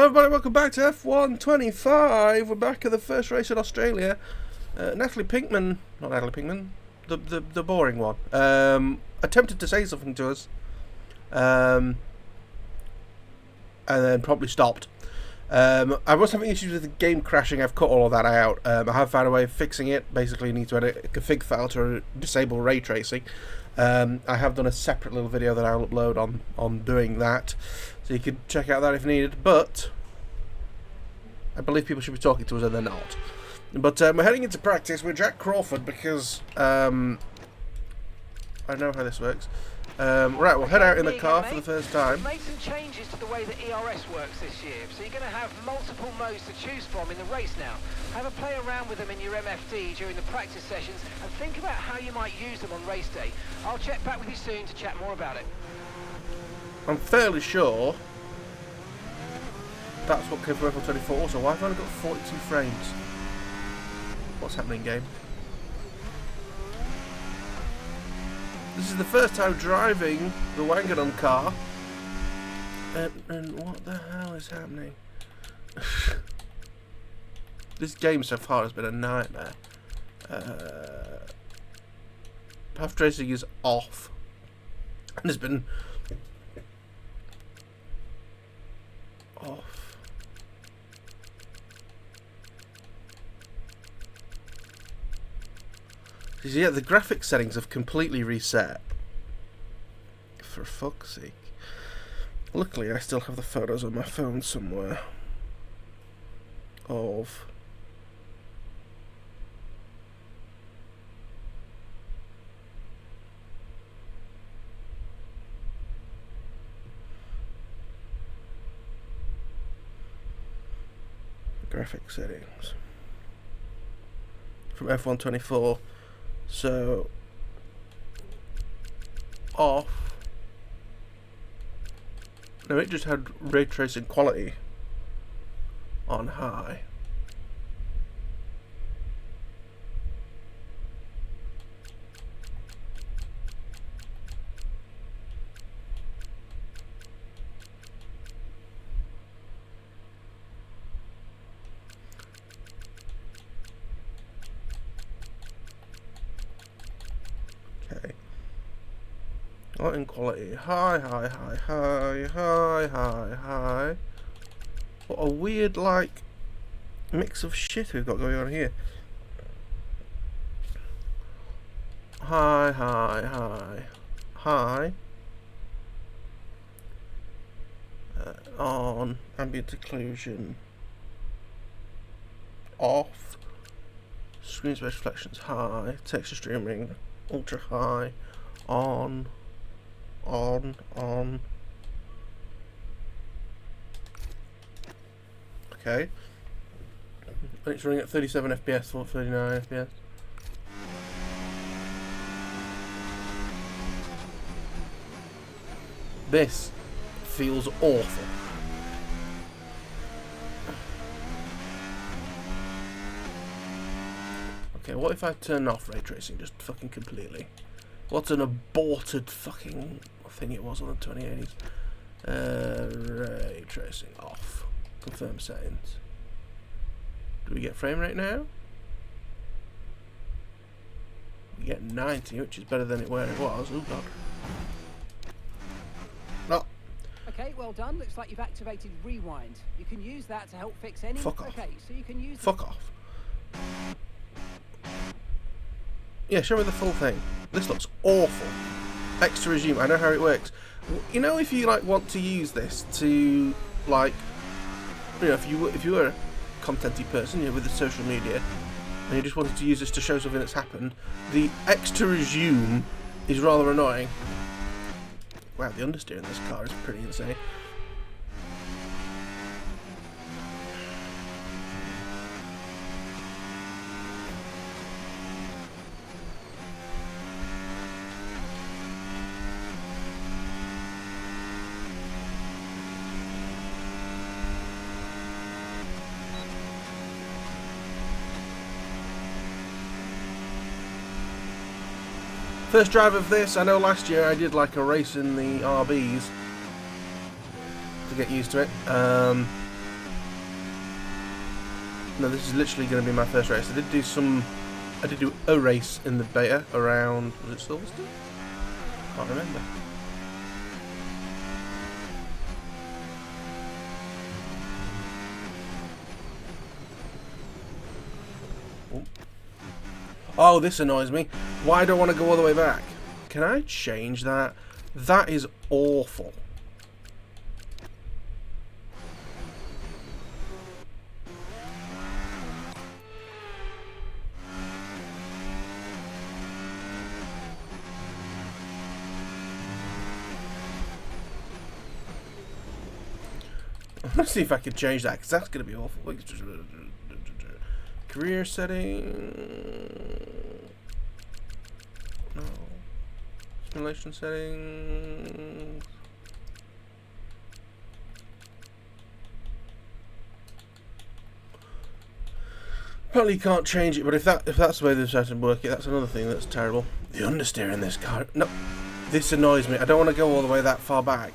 everybody, welcome back to F125. We're back at the first race in Australia. Natalie Pinkman, not Natalie Pinkman, the boring one, attempted to say something to us, and then promptly stopped. I was having issues with the game crashing. I've cut all of that out. I have found a way of fixing it. Basically, you need to edit a config file to disable ray tracing. I have done a separate little video that I'll upload on doing that, so you can check out that if needed. But I believe people should be talking to us and they're not. But we're heading into practice with Jak Crawford because I know how this works. Right, we'll head out in the car for the first time. We've made some changes to the way that ERS works this year, so you're going to have multiple modes to choose from in the race now. Have a play around with them in your MFD during the practice sessions and think about how you might use them on race day. I'll check back with you soon to chat more about it. I'm fairly sure that's what came from F124, so why have I only got 42 frames? What's happening, game? This is the first time driving the Wangernumb car. And what the hell is happening? This game so far has been a nightmare. Path tracing is off. And it's been off. Yeah, the graphics settings have completely reset. For fuck's sake. Luckily, I still have the photos on my phone somewhere of graphics settings from F124. So off. No, it just had ray tracing quality on high. Lighting quality, high. What a weird, like, mix of shit we've got going on here. High. On, ambient occlusion, off, screen space reflections, high, texture streaming, ultra high, on. Okay. And it's running at 37 FPS or 39 FPS. This feels awful. Okay, what if I turn off ray tracing just fucking completely? What an aborted fucking thing it was on the 2080s. Ray tracing off. Confirm settings. Do we get frame rate now? We get 90, which is better than where it was. Oh god. No. Okay, well done. Looks like you've activated rewind. You can use that to help fix any. Fuck off. Okay, so you can use. Fuck off. Yeah, show me the full thing. This looks awful. Extra resume. I know how it works. You know, if you like want to use this to, like, you know, if you were a contenty person, you know, with the social media, and you just wanted to use this to show something that's happened, the extra resume is rather annoying. Wow, the understeer in this car is pretty insane. First drive of this. I know last year I did like a race in the RBs to get used to it. No, this is literally going to be my first race. I did do a race in the beta around, was it Silverstone? Can't remember. Oh, this annoys me. Why do I want to go all the way back? Can I change that? That is awful. Let's see if I can change that, because that's going to be awful. Career setting. No. Simulation settings. Probably can't change it, but if that's the way they've started to work it, that's another thing that's terrible. The understeer in this car. No, this annoys me. I don't want to go all the way that far back.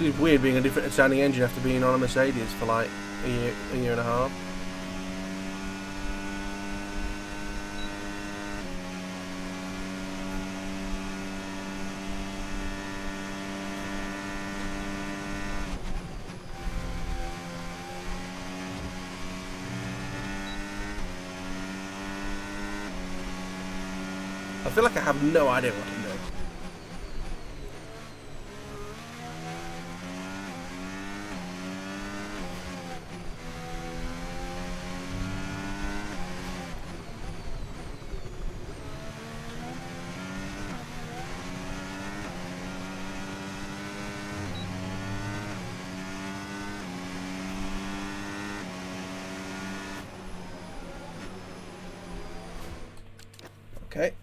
It's weird being a different sounding engine after being on a Mercedes for like a year and a half. I feel like I have no idea what I'm doing. Okay.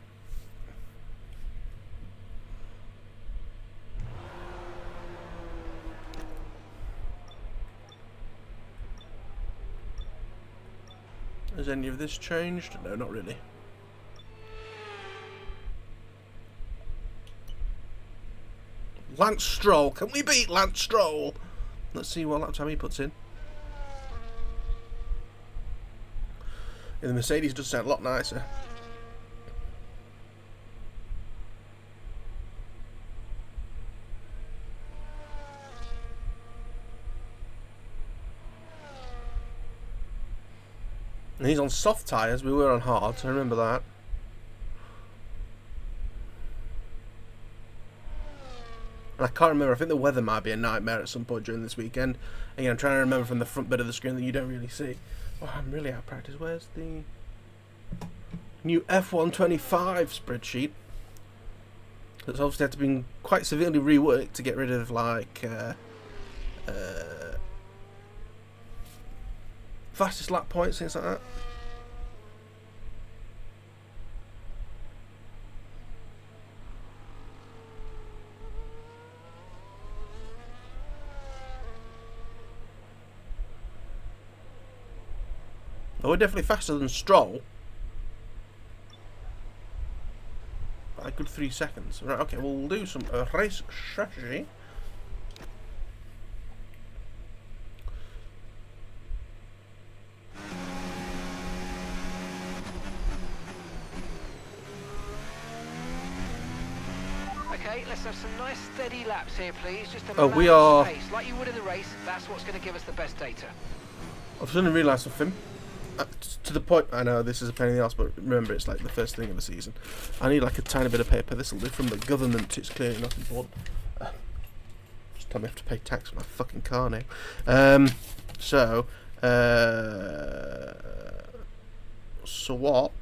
Has any of this changed? No, not really. Lance Stroll. Can we beat Lance Stroll? Let's see what lap time he puts in. Yeah, the Mercedes does sound a lot nicer. And he's on soft tyres, we were on hard, so remember that. And I can't remember, I think the weather might be a nightmare at some point during this weekend. Again, I'm trying to remember from the front bit of the screen that you don't really see. Oh, I'm really out of practice. Where's the new F125 spreadsheet? That's obviously had to be quite severely reworked to get rid of, like, fastest lap points, things like that. Oh, we're definitely faster than Stroll. By a good 3 seconds. Right, okay, we'll do some race strategy. Okay, let's have some nice steady laps here, please. Just a we are pace, like you would in the race. That's what's going to give us the best data. I've suddenly realised something. To the point, I know this is a pain in the arse, but remember it's like the first thing of the season. I need like a tiny bit of paper. This will do from the government. It's clearly not important. Just tell me I have to pay tax for my fucking car now. Swap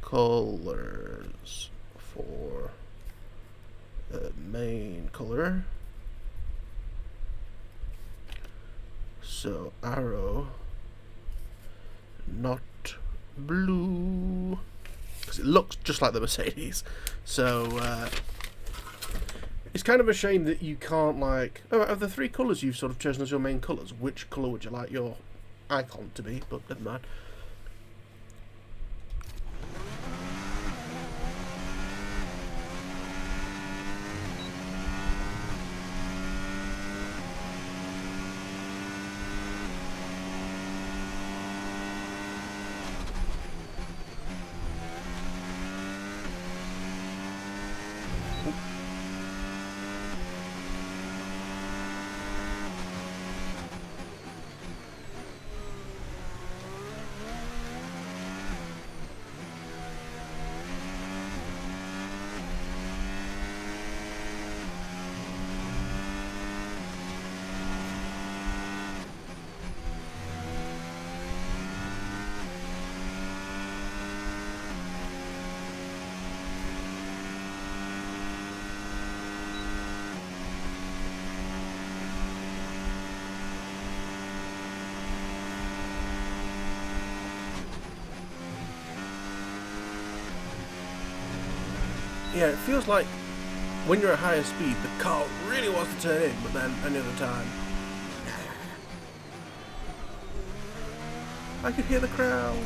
colors for the main color. So arrow, not blue, because it looks just like the Mercedes. So it's kind of a shame that you can't, like, of the three colours you've sort of chosen as your main colours, which colour would you like your icon to be? But never mind. Yeah, it feels like when you're at higher speed, the car really wants to turn in, but then any other time, I could hear the crowd.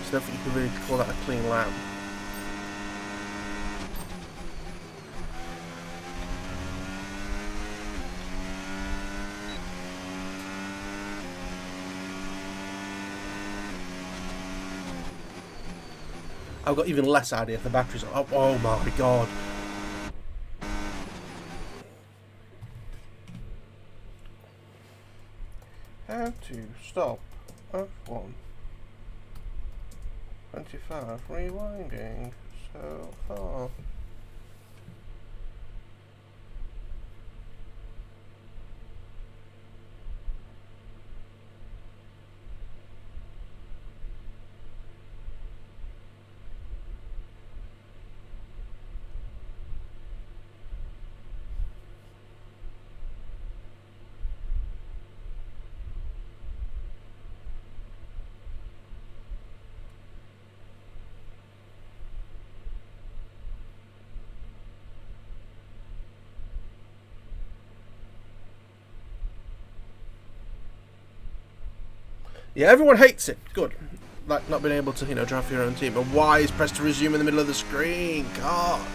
I don't think you can really call that a clean lap. I've got even less idea if the battery's on. Oh my god. How to stop F1 25 rewinding so far. Yeah, everyone hates it. Good. Like not being able to, drive for your own team. And why is press to resume in the middle of the screen? God.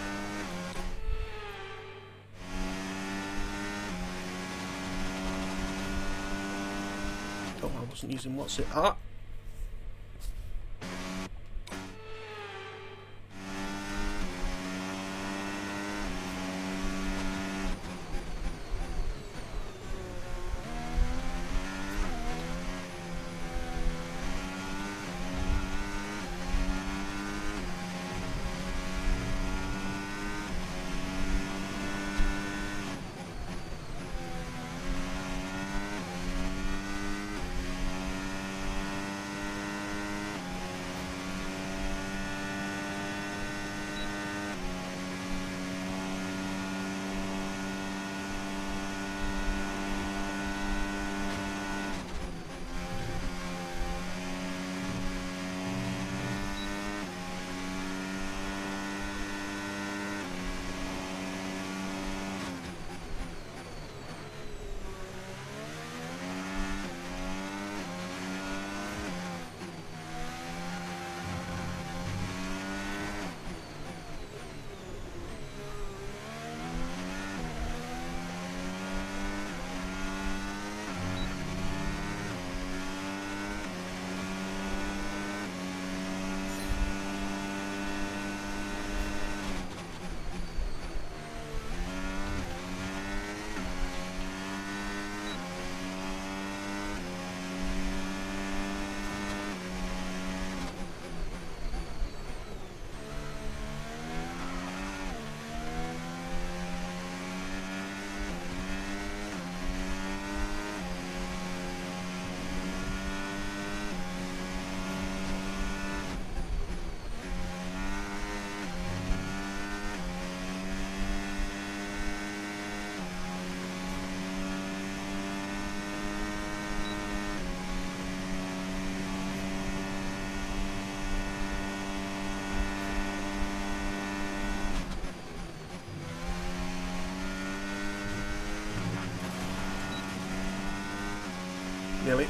Oh, I wasn't using what's it? Ah. nearly.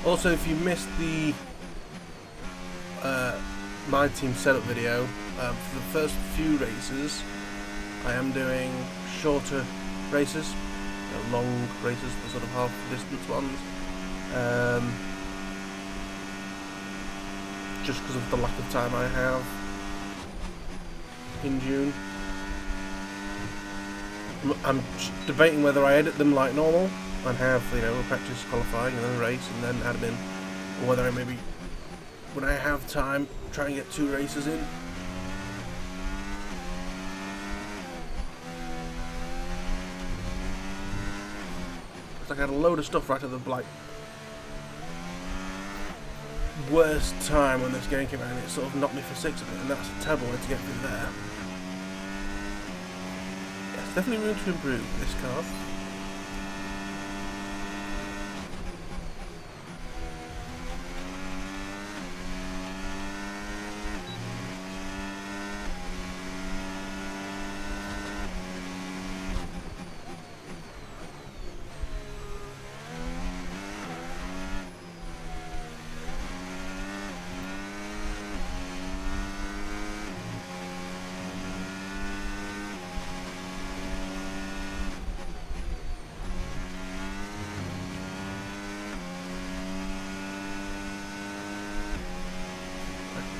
Also, if you missed the my team setup video, for the first few races, I am doing shorter races, long races, the sort of half distance ones, just because of the lack of time I have in June. I'm debating whether I edit them like normal and have, a practice qualifying and then a race and then add them in, or whether I maybe, when I have time, try and get 2 races in. It's like I had a load of stuff right at the worst time when this game came out, and it sort of knocked me for 6 of it, and that's a terrible way to get through there. Yes, definitely room to improve with this car.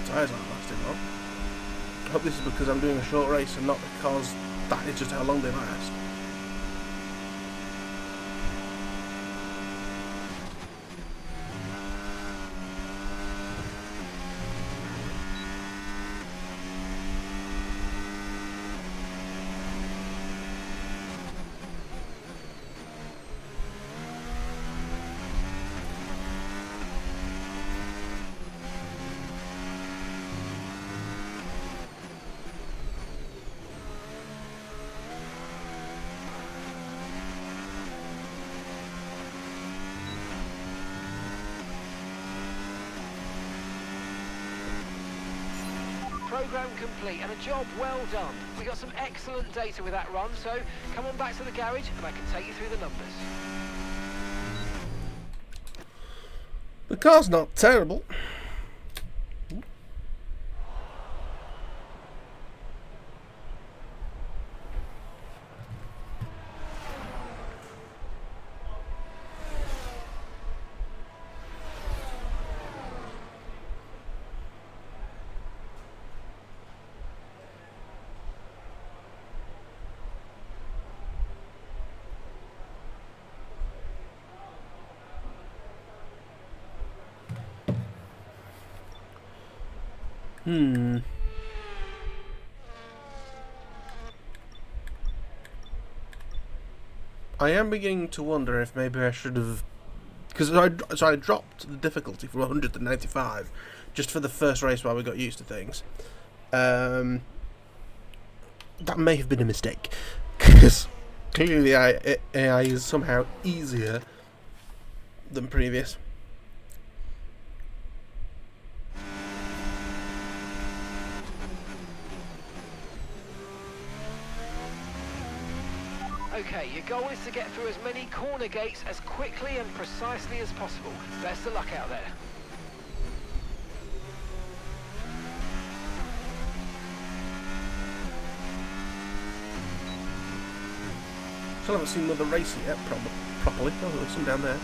Tyres aren't lasting long. I hope this is because I'm doing a short race and not because that is just how long they last. Program complete and a job well done. We got some excellent data with that run, so come on back to the garage and I can take you through the numbers. The car's not terrible. I am beginning to wonder if maybe I should have, because I dropped the difficulty from 100 to 95 just for the first race while we got used to things. That may have been a mistake, because clearly the AI is somehow easier than previous. Okay, your goal is to get through as many corner gates as quickly and precisely as possible. Best of luck out there. Still haven't seen another race yet, properly. Oh, there's some down there.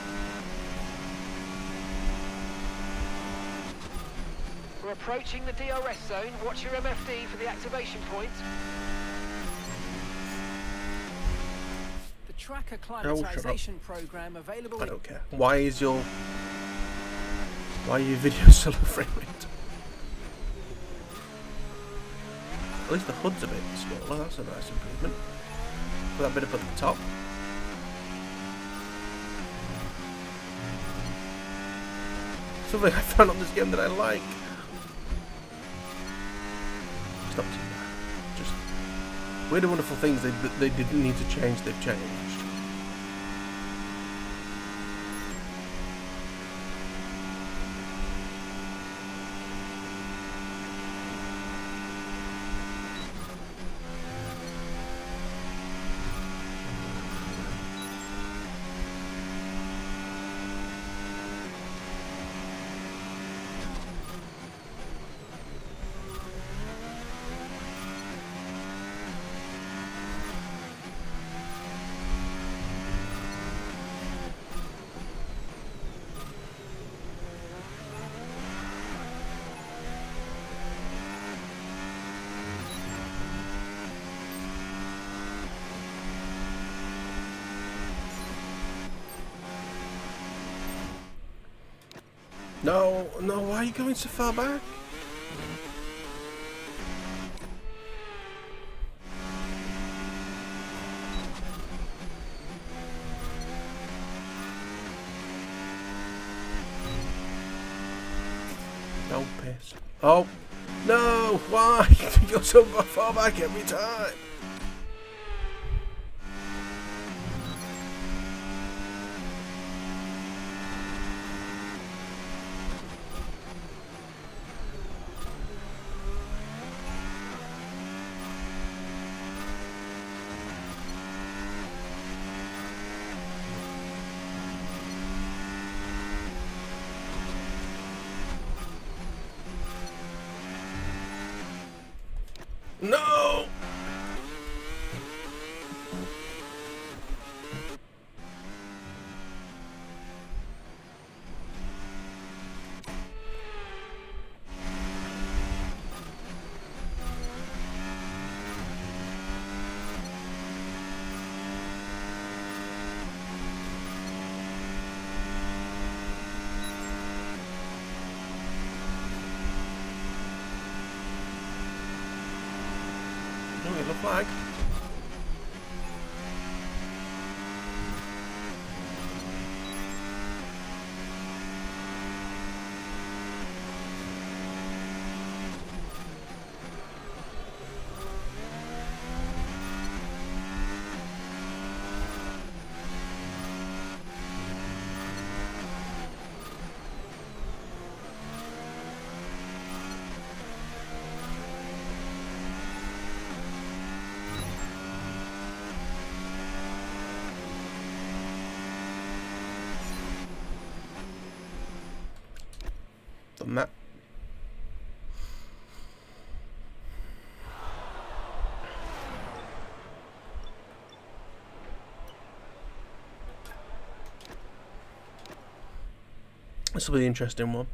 We're approaching the DRS zone. Watch your MFD for the activation point. The track acclimatization program available. I don't care. Why are your videos so low frame rate? At least the hood's a bit smaller. That's a nice improvement. Put that bit up at the top. Something I found on this game that I like. It's not too bad. Just weird and wonderful things they didn't need to change, they've changed. No, no, why are you going so far back? No piss. Oh, no, why? You're so far back every time. No! The flag. Done that. This will be an interesting one.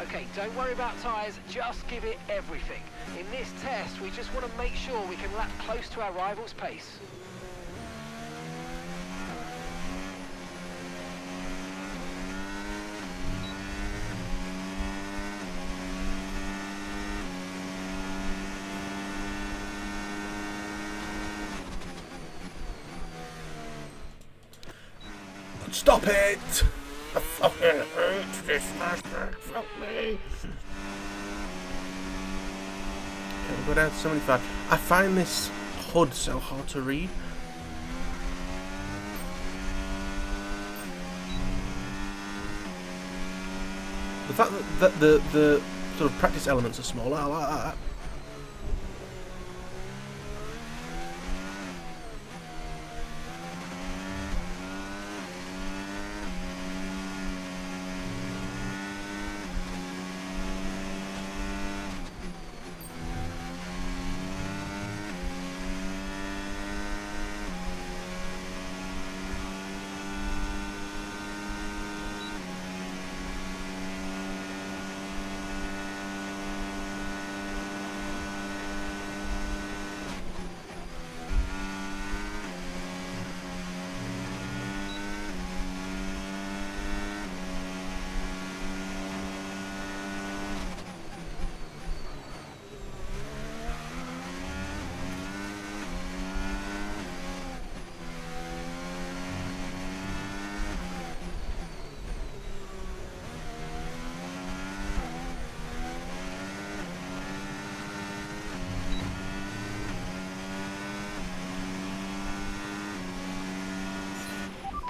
Okay, don't worry about tyres, just give it everything. In this test, we just want to make sure we can lap close to our rival's pace. Stop it! I fucking hate this flashback. Fuck me. Okay, we'll go down to 75. I find this HUD so hard to read. The fact that the sort of practice elements are smaller, I like that.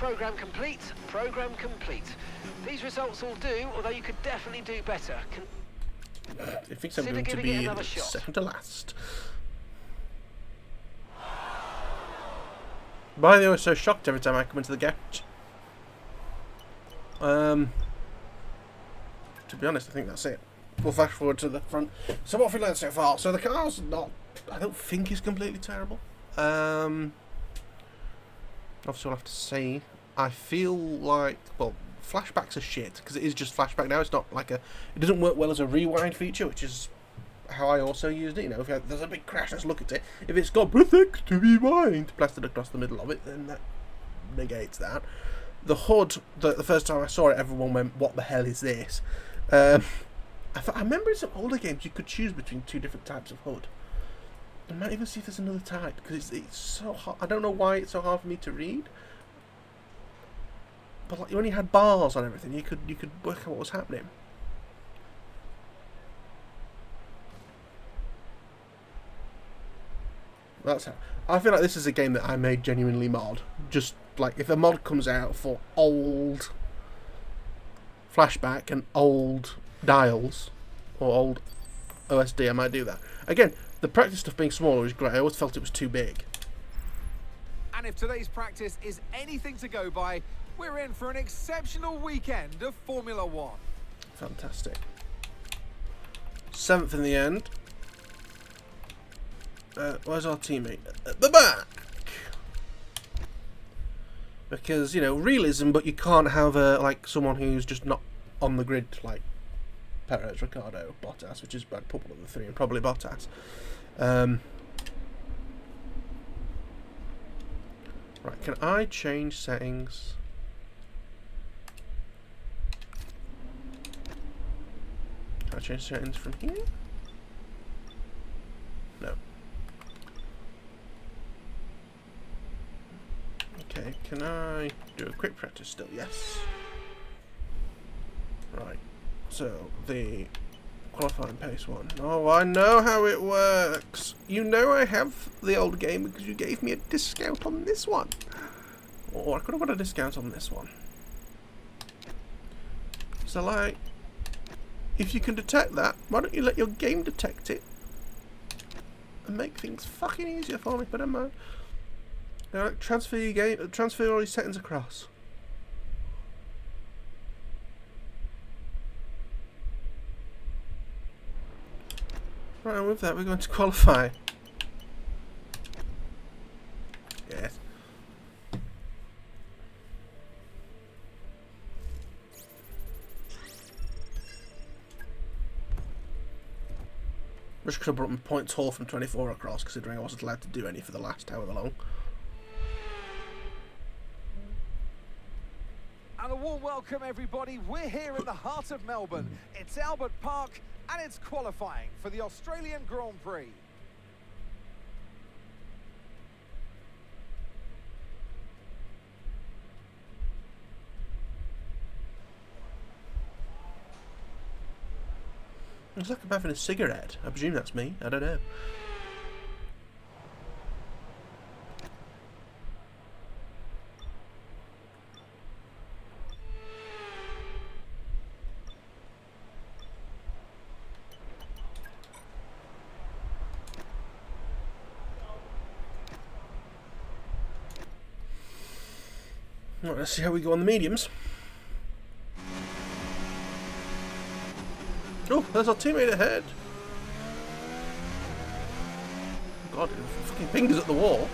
Program complete, program complete. These results all do, although you could definitely do better. It thinks I'm going to be second to last. Why are they always so shocked every time I come into the garage? To be honest, I think that's it. We'll flash forward to the front. So what have we learned so far? So the car's not, I don't think it's completely terrible. Obviously I'll have to say, I feel like, well, flashbacks are shit, because it is just flashback now. It's not like it doesn't work well as a rewind feature, which is how I also used it. You know, if there's a big crash, let's look at it. If it's got perfect to rewind plastered across the middle of it, then that negates that. The HUD, the first time I saw it, everyone went, what the hell is this? I remember in some older games you could choose between two different types of HUD. I might even see if there's another type, because it's so hard. I don't know why it's so hard for me to read. But like, you only had bars on everything. You could work out what was happening. That's how. I feel like this is a game that I may genuinely mod. Just like if a mod comes out for old Flashback and old dials or old OSD, I might do that. Again, the practice stuff being smaller is great. I always felt it was too big. And if today's practice is anything to go by, we're in for an exceptional weekend of Formula One. Fantastic. 7th in the end. Where's our teammate? At the back! Because, you know, realism, but you can't have like someone who's just not on the grid, like Perez, Ricciardo, Bottas, which is I'd put one of the three, and probably Bottas. Right, can I change settings? Can I change settings from here? No. Okay, can I do a quick practice still? Yes. Right, so the qualifying pace one. Oh, I know how it works. You know I have the old game because you gave me a discount on this one. Or I could have got a discount on this one. So like, if you can detect that, why don't you let your game detect it? And make things fucking easier for me, but never mind. Like, transfer your game, transfer all your settings across. Right, and with that we're going to qualify. Yes. Wish I could have brought my points haul from 24 across, considering I wasn't allowed to do any for the last however long. And a warm welcome, everybody. We're here in the heart of Melbourne. It's Albert Park, and it's qualifying for the Australian Grand Prix. Looks like I'm having a cigarette. I presume that's me. I don't know. Right, let's see how we go on the mediums. Oh, there's our teammate ahead. God, fucking fingers at the wall.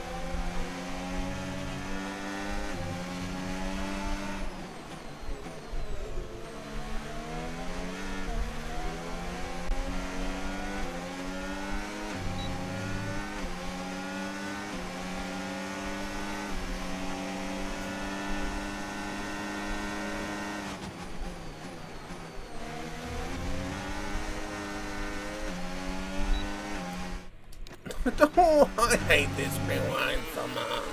Oh, I hate this rewind so much.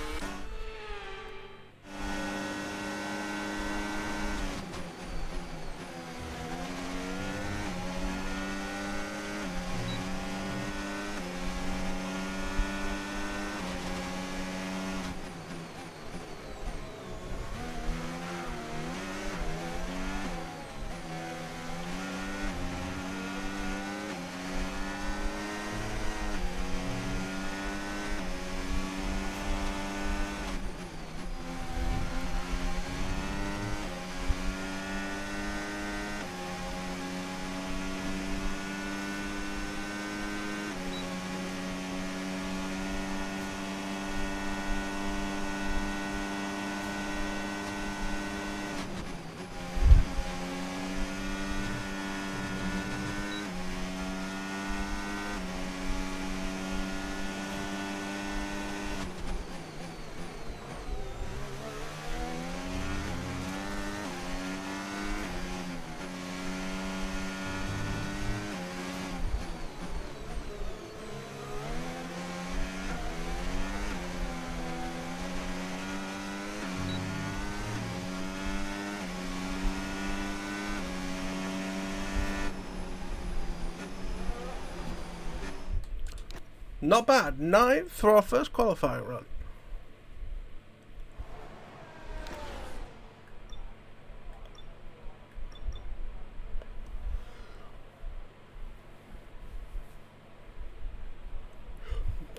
Not bad. 9th for our first qualifying run.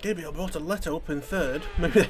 Maybe I brought a letter up in 3rd. Maybe.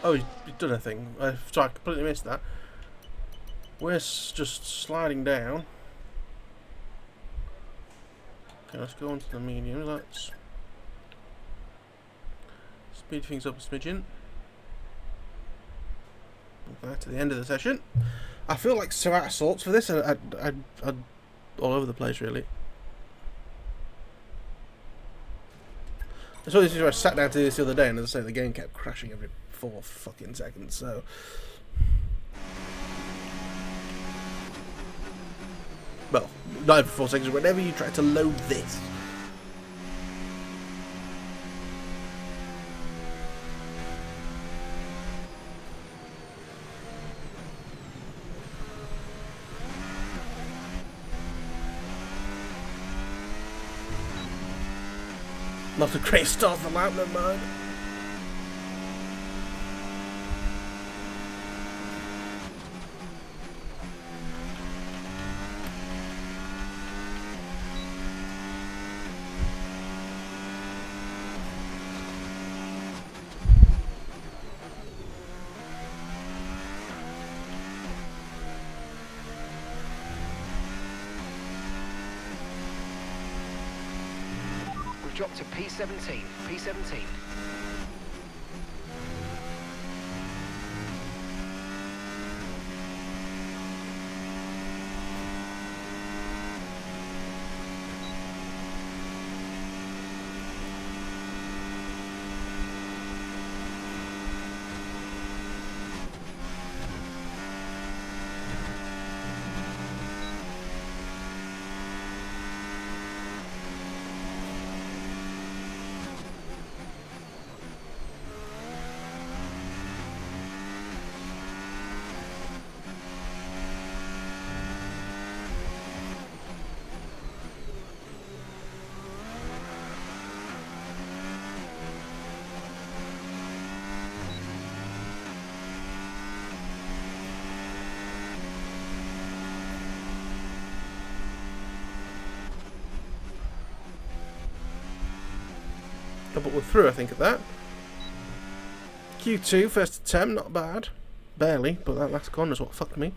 Oh, he's done a thing. Sorry, I completely missed that. We're just sliding down. Okay, let's go on to the medium. Let's speed things up a smidgen. Back to the end of the session. I feel like so out of sorts for this. I all over the place, really. So this is where I sat down to do this the other day, and as I say, the game kept crashing every 4 fucking seconds. So, well, not every 4 seconds. Whenever you try to load this. Not a great start for lap, never mind. Drop to P17. P17. But we're through, I think, at that. Q2, first attempt, not bad. Barely, but that last corner is what fucked me.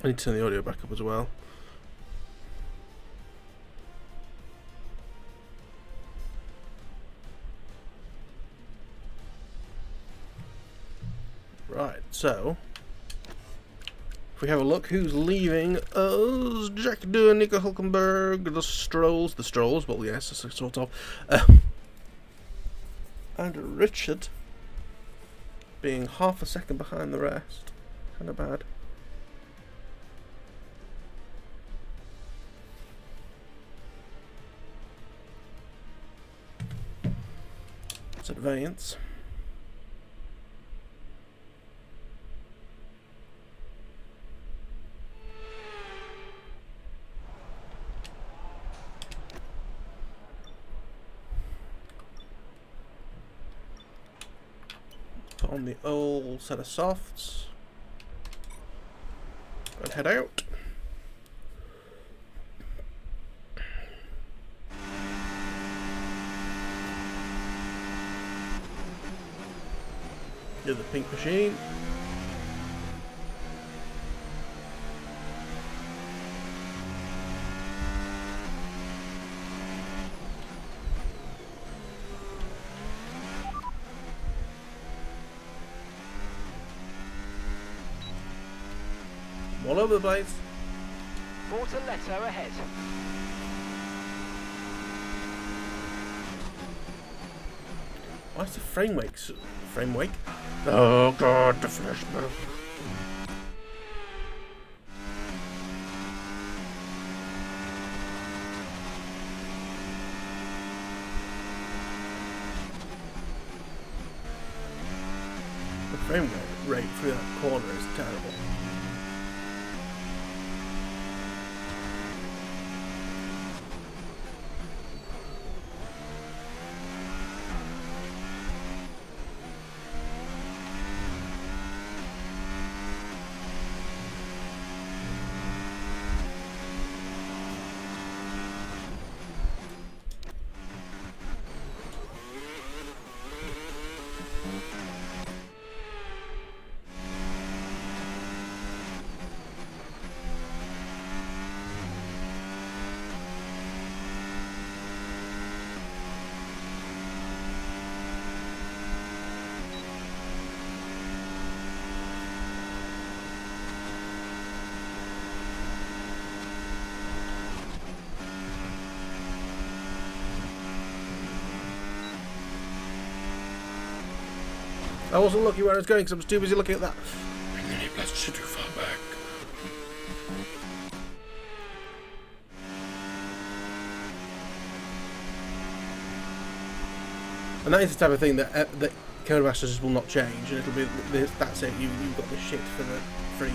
I need to turn the audio back up as well. Right, so if we have a look, who's leaving us? Jak doing Nico Hulkenberg, the Strolls, well, yes, sort of. And Richard being half a second behind the rest. Kind of bad. Let's advance. Put on the old set of softs and head out. Do the pink machine. All over the place. Water letter ahead. Why's the frame wake? Frame wake? Oh god, the flashback. The frame rate through that corner is terrible. I wasn't looking where I was going because I was too busy looking at that. That's too far back. And that is the type of thing that Codemasters will not change, and it'll be that's it. You've got this shit for the free.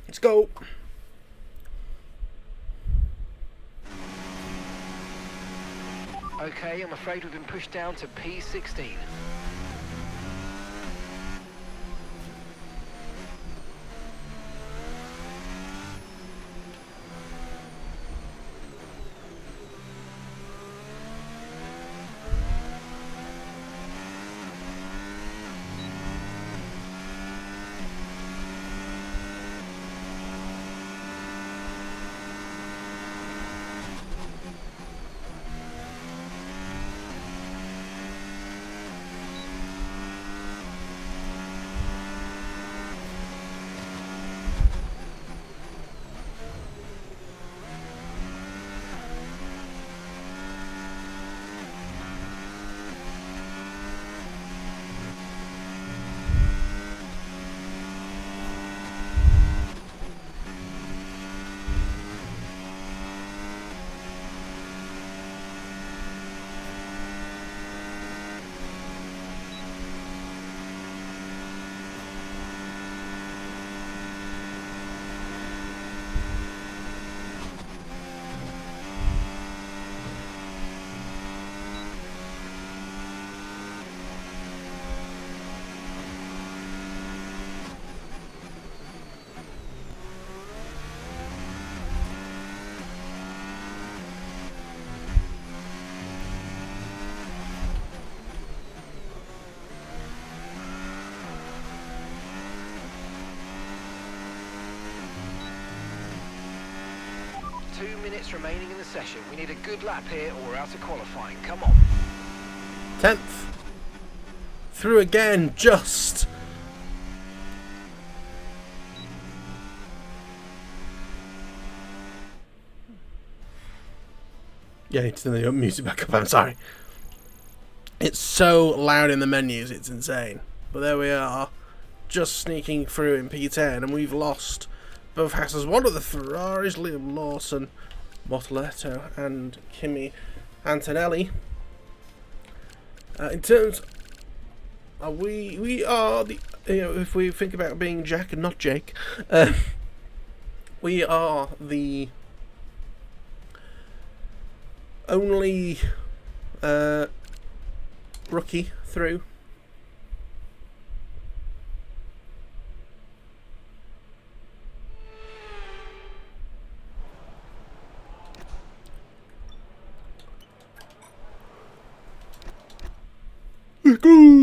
Let's go. Okay, I'm afraid we've been pushed down to P16. 2 minutes remaining in the session. We need a good lap here or we're out of qualifying. Come on. 10th. Through again, just. Yeah, I need to turn the music back up, I'm sorry. It's so loud in the menus, it's insane. But there we are, just sneaking through in P10, and we've lost both Hass's. One of the Ferraris, Liam Lawson, Bortoletto, and Kimi Antonelli. In terms of, we are the, if we think about being Jak and not Jake, we are the only rookie through. Let's go!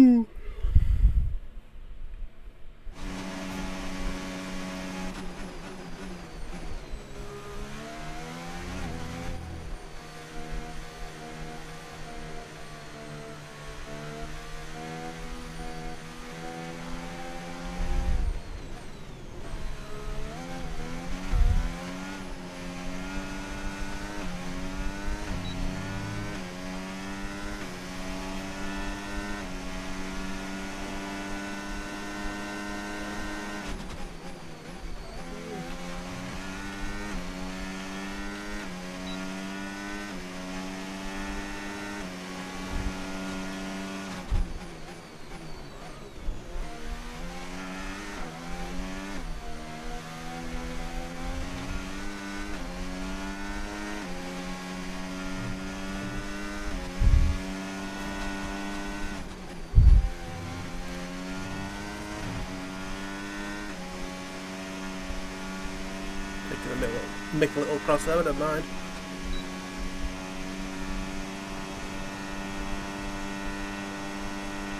Make a little crossover, don't mind.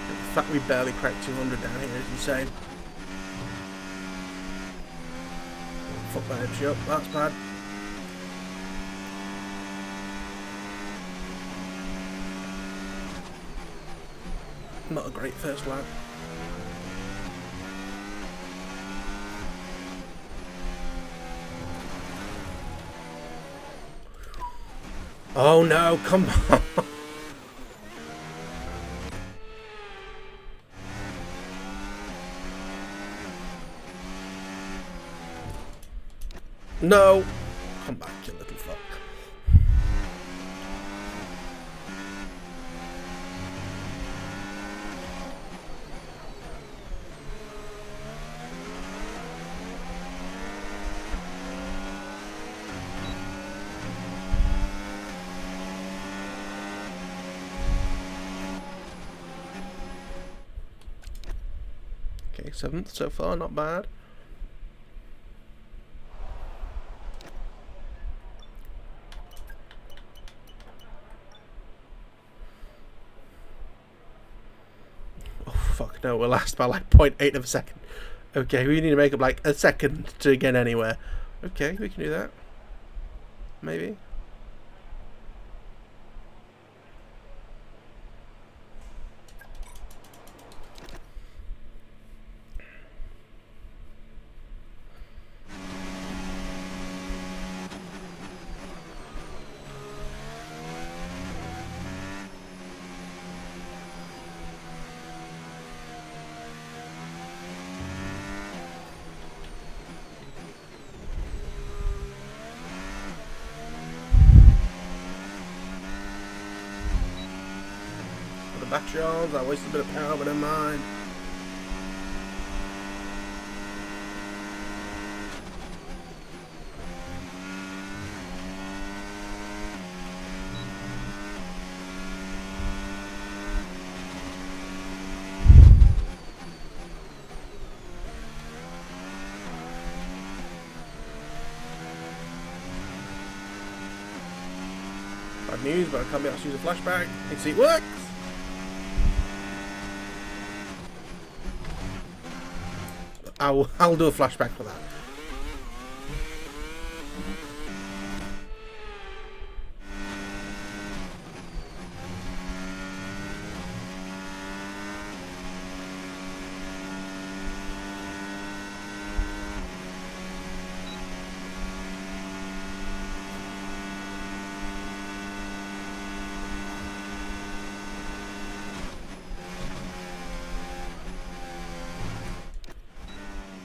The fact we barely cracked 200 down here is insane. Fuck that edge up, that's bad. Not a great first lap. Oh no, come on. No. Come back, you little fuck. Okay, 7th so far, not bad. Oh fuck no, we're last by like 0.8 of a second. Okay, we need to make up like a second to get anywhere. Okay, we can do that. Maybe. Battery on, that wasted a bit of power, but never mind. Bad news, but I can't be able to use a flashback. Let's see, it works! I'll do a flashback for that.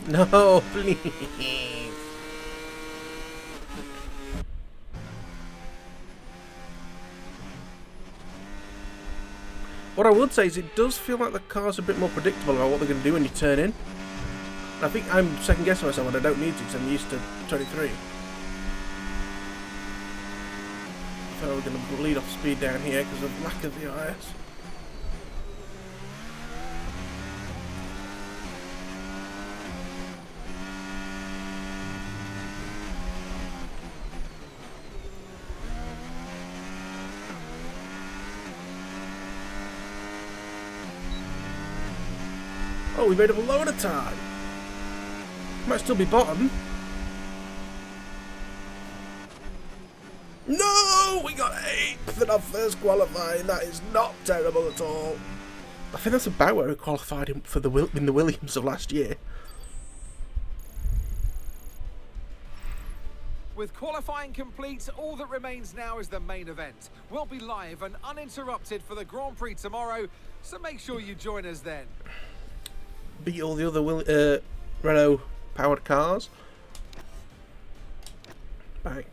No, please. What I would say is it does feel like the car's a bit more predictable about what they're going to do when you turn in. I think I'm second guessing myself and I don't need to because I'm used to 23. So we're going to lead off speed down here because of lack of the IS. Oh, we made up a load of time. Might still be bottom. No! We got 8th in our first qualifying. That is not terrible at all. I think that's about where we qualified in for in the Williams of last year. With qualifying complete, all that remains now is the main event. We'll be live and uninterrupted for the Grand Prix tomorrow, so make sure you join us then. Beat all the other Renault powered cars. Bang.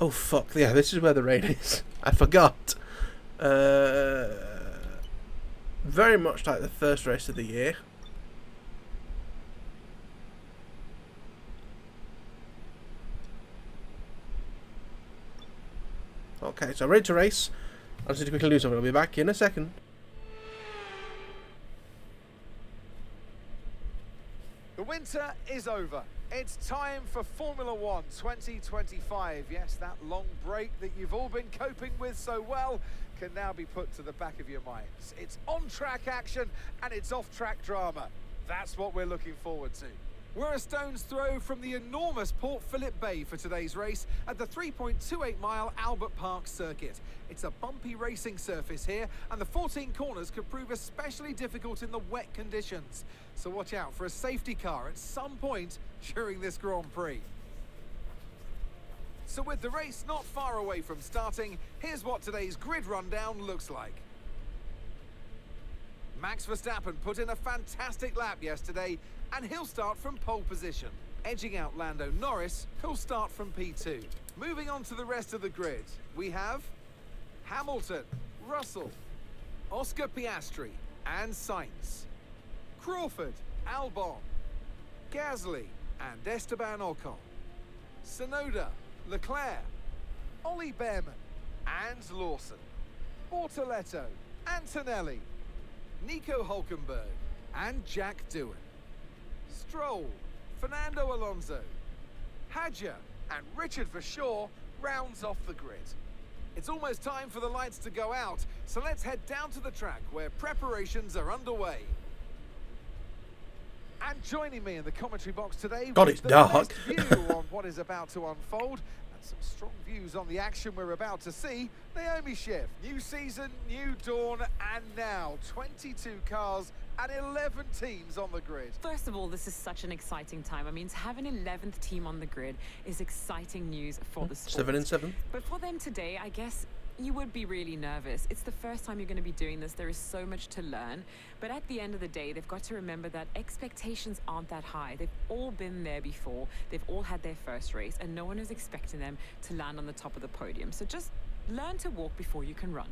Oh fuck, yeah, this is where the rain is. I forgot. Very much like the first race of the year. Okay, so ready to race. I just need to quickly do something. I'll be back in a second. The winter is over. It's time for Formula 1 2025. Yes, that long break that you've all been coping with so well can now be put to the back of your minds. It's on-track action and it's off-track drama. That's what we're looking forward to. We're a stone's throw from the enormous Port Phillip Bay for today's race at the 3.28-mile Albert Park circuit. It's a bumpy racing surface here, and the 14 corners could prove especially difficult in the wet conditions. So watch out for a safety car at some point during this Grand Prix. So with the race not far away from starting, here's what today's grid rundown looks like. Max Verstappen put in a fantastic lap yesterday, and he'll start from pole position. Edging out Lando Norris, who'll start from P2. Moving on to the rest of the grid, we have Hamilton, Russell, Oscar Piastri, and Sainz. Crawford, Albon, Gasly, and Esteban Ocon. Tsunoda, Leclerc, Ollie Behrman, and Lawson. Bortoletto, Antonelli, Nico Hülkenberg, and Jack Doohan. Stroll, Fernando Alonso, Hadjar, and Richard Verschoor rounds off the grid. It's almost time for the lights to go out, so let's head down to the track where preparations are underway. And joining me in the commentary box today It's the dark. best view on what is about to unfold and some strong views on the action we're about to see, Naomi Schiff. New season, new dawn, and now 22 cars and 11 teams on the grid. First of all, this is such an exciting time. I mean, to have an 11th team on the grid is exciting news for the sport. 7 and 7. But for them today, I guess you would be really nervous. It's the first time you're going to be doing this. There is so much to learn. But at the end of the day, they've got to remember that expectations aren't that high. They've all been there before. They've all had their first race, and no one is expecting them to land on the top of the podium. So just learn to walk before you can run.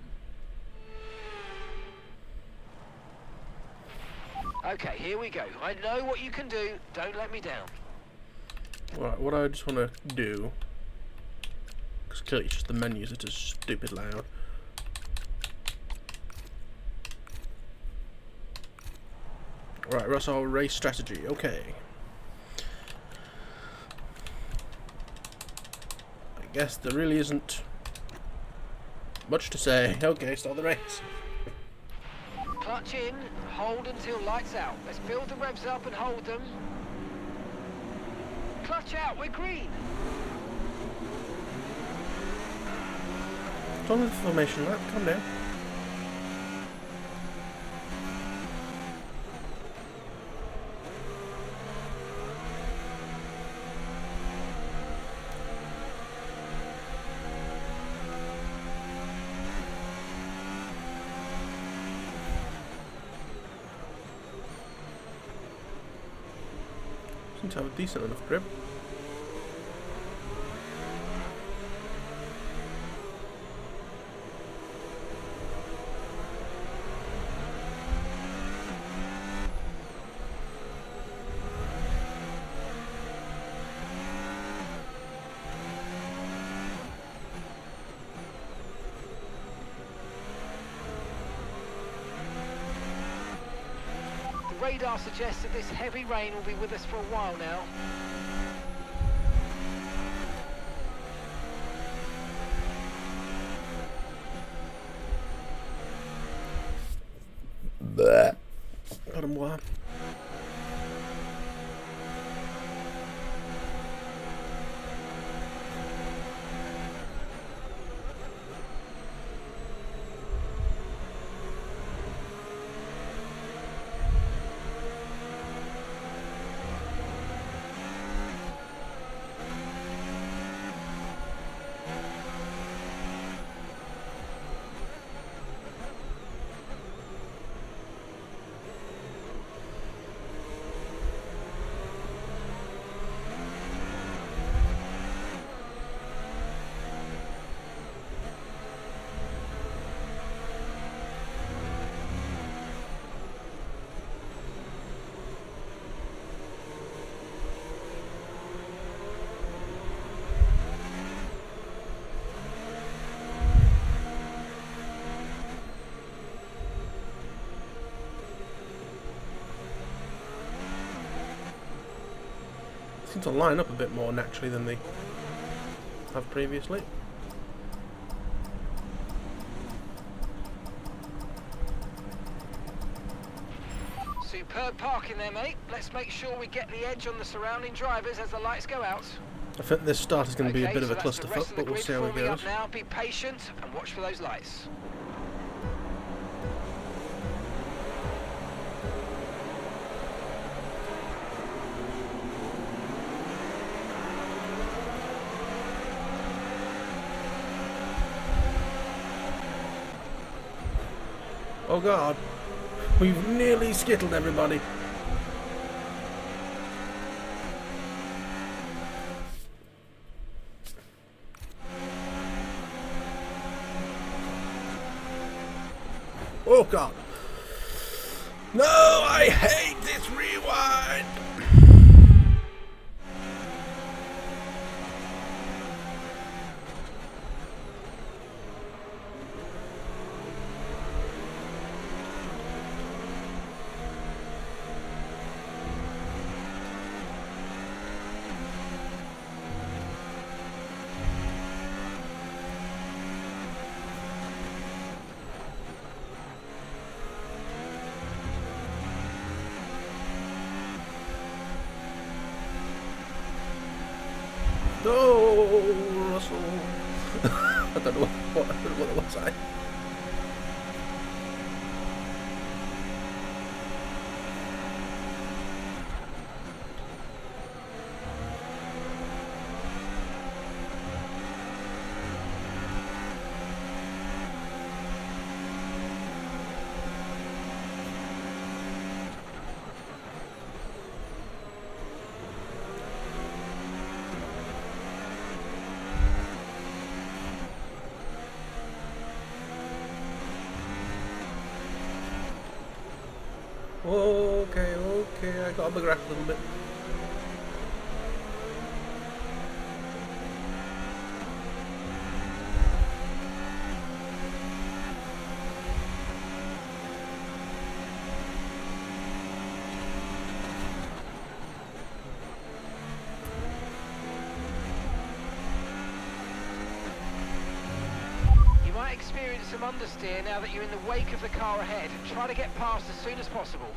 Okay, here we go. I know what you can do. Don't let me down. Right, what I just want to do, because clearly it's just the menus that are stupid loud. Right, that's our race strategy. Okay. I guess there really isn't much to say. Okay, start the race. Clutch in, hold until lights out. Let's build the revs up and hold them. Clutch out, we're green. It's on the formation lap, calm down. seem to have a decent enough grip. Radar suggests that this heavy rain will be with us for a while now. Got him warm. Seem to line up a bit more naturally than they have previously. Superb parking there, mate. Let's make sure we get the edge on the surrounding drivers as the lights go out. I think this start is going to be a bit of a that's the rest clusterfuck, of the but we'll grid see how it forming up goes. now. Be patient and watch for those lights. Oh god, we've nearly skittled everybody. Oh god. No, I hate this rewind. No, Russell. I don't know what it was. Okay, I got on the graph a little bit. You might experience some understeer now that you're in the wake of the car ahead. Try to get past as soon as possible.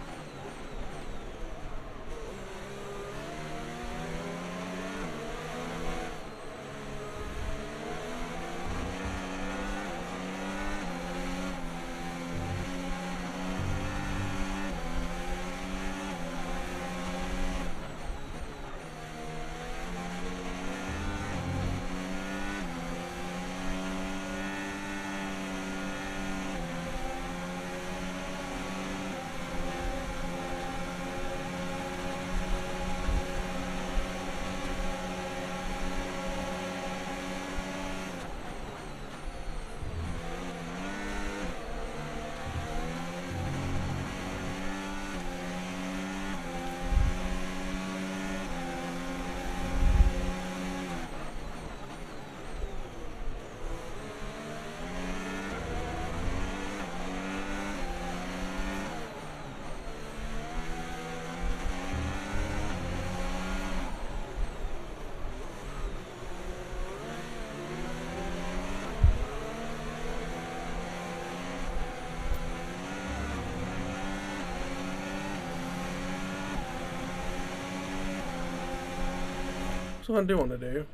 That's what I do want to do.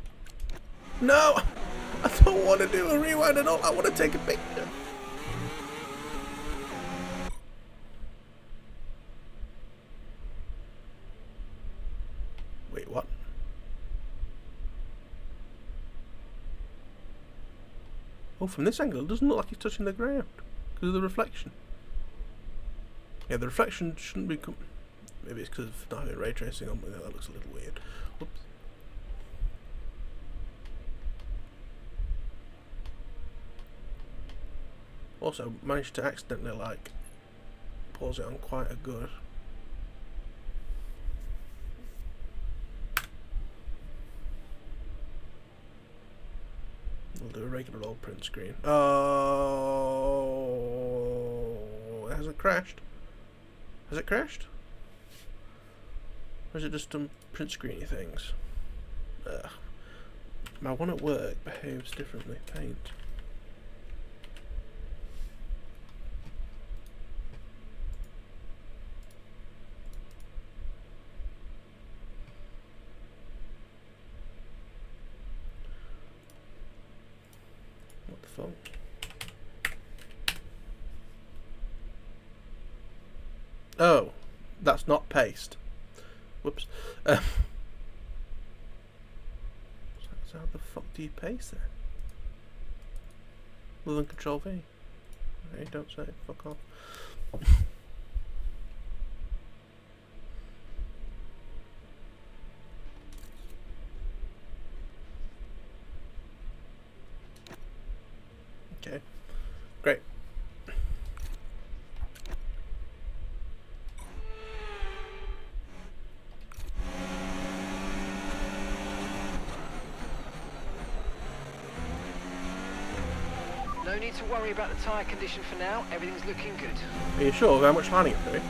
No! I don't want to do a rewind at all. I want to take a picture. Wait, what? Oh, from this angle, it doesn't look like he's touching the ground because of the reflection. Yeah, the reflection shouldn't be... Maybe it's because of not having ray tracing on, but that looks a little weird. Whoops. Also, managed to accidentally, like, pause it on quite a good... We'll do a regular old print screen. Oh, has it crashed? Has it crashed? Or is it just done print screeny things? Ugh. My one at work behaves differently. Paint. What the fuck? Oh, that's not paste. Whoops. So how the fuck do you paste there? Other than Control V? Hey, don't say it. Fuck off. Okay. Great. No need to worry about the tyre condition for now. Everything's looking good. Are you sure of how much lining I'm doing?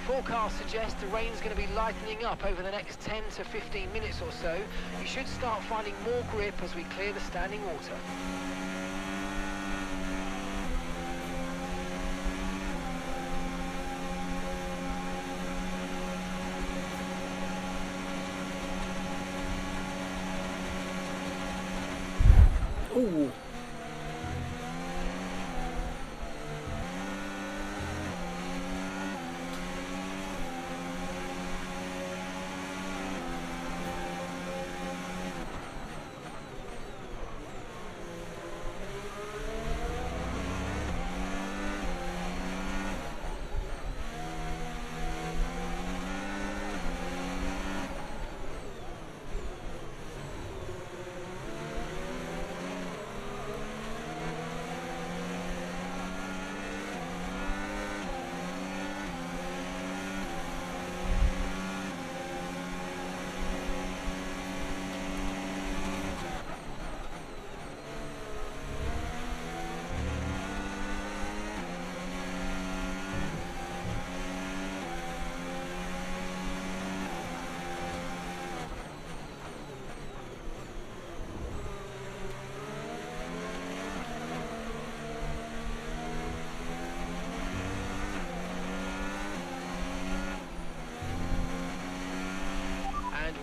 Forecast suggests the rain's going to be lightening up over the next 10 to 15 minutes or so. You should start finding more grip as we clear the standing water. Ooh.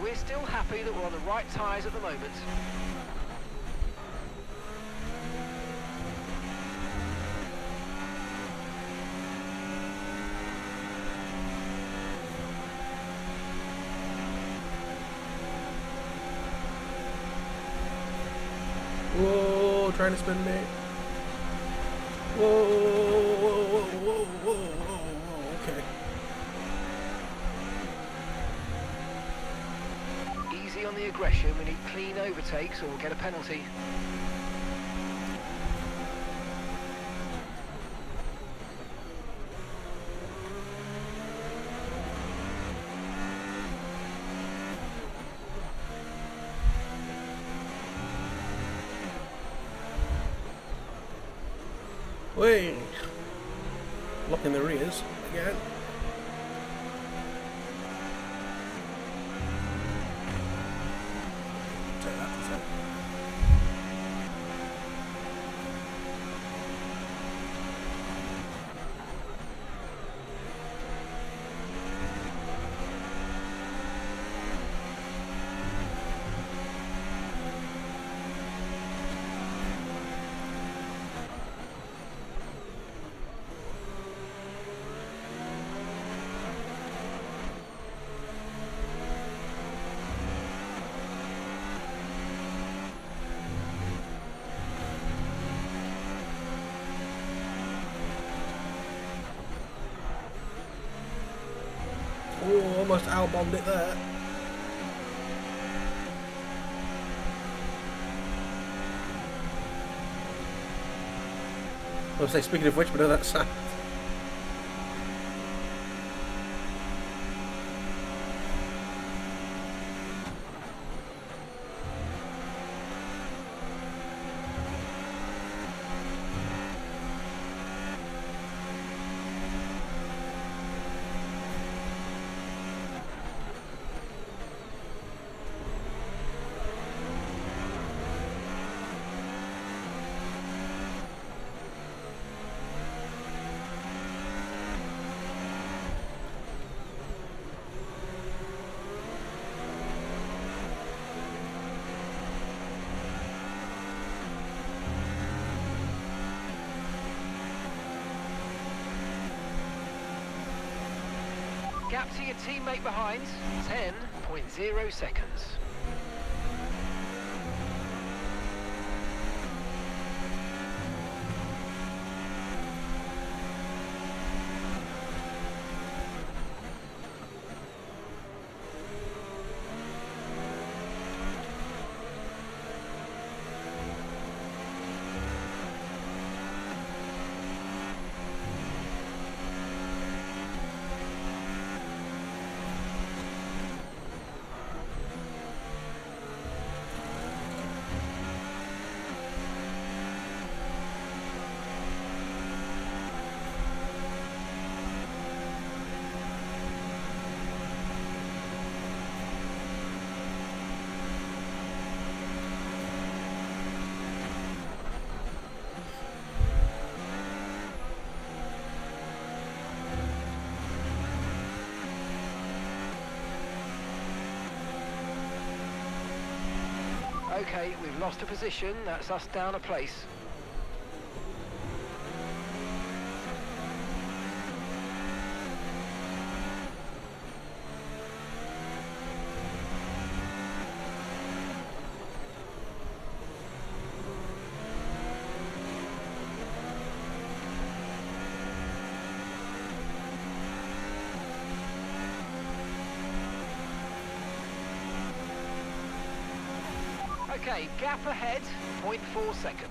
We're still happy that we're on the right tyres at the moment. Whoa, trying to spin me. Whoa, whoa, whoa, whoa, whoa, whoa, okay. Easy on the aggression, we need clean overtakes or we'll get a penalty. Wait. Locking the rears again. Oh, almost L-bombed it there. I was say, speaking of which, but no, that's sad. Gap to your teammate behind, 10.0 seconds. Okay, we've lost a position, that's us down a place. Okay, gap ahead, 0.4 seconds.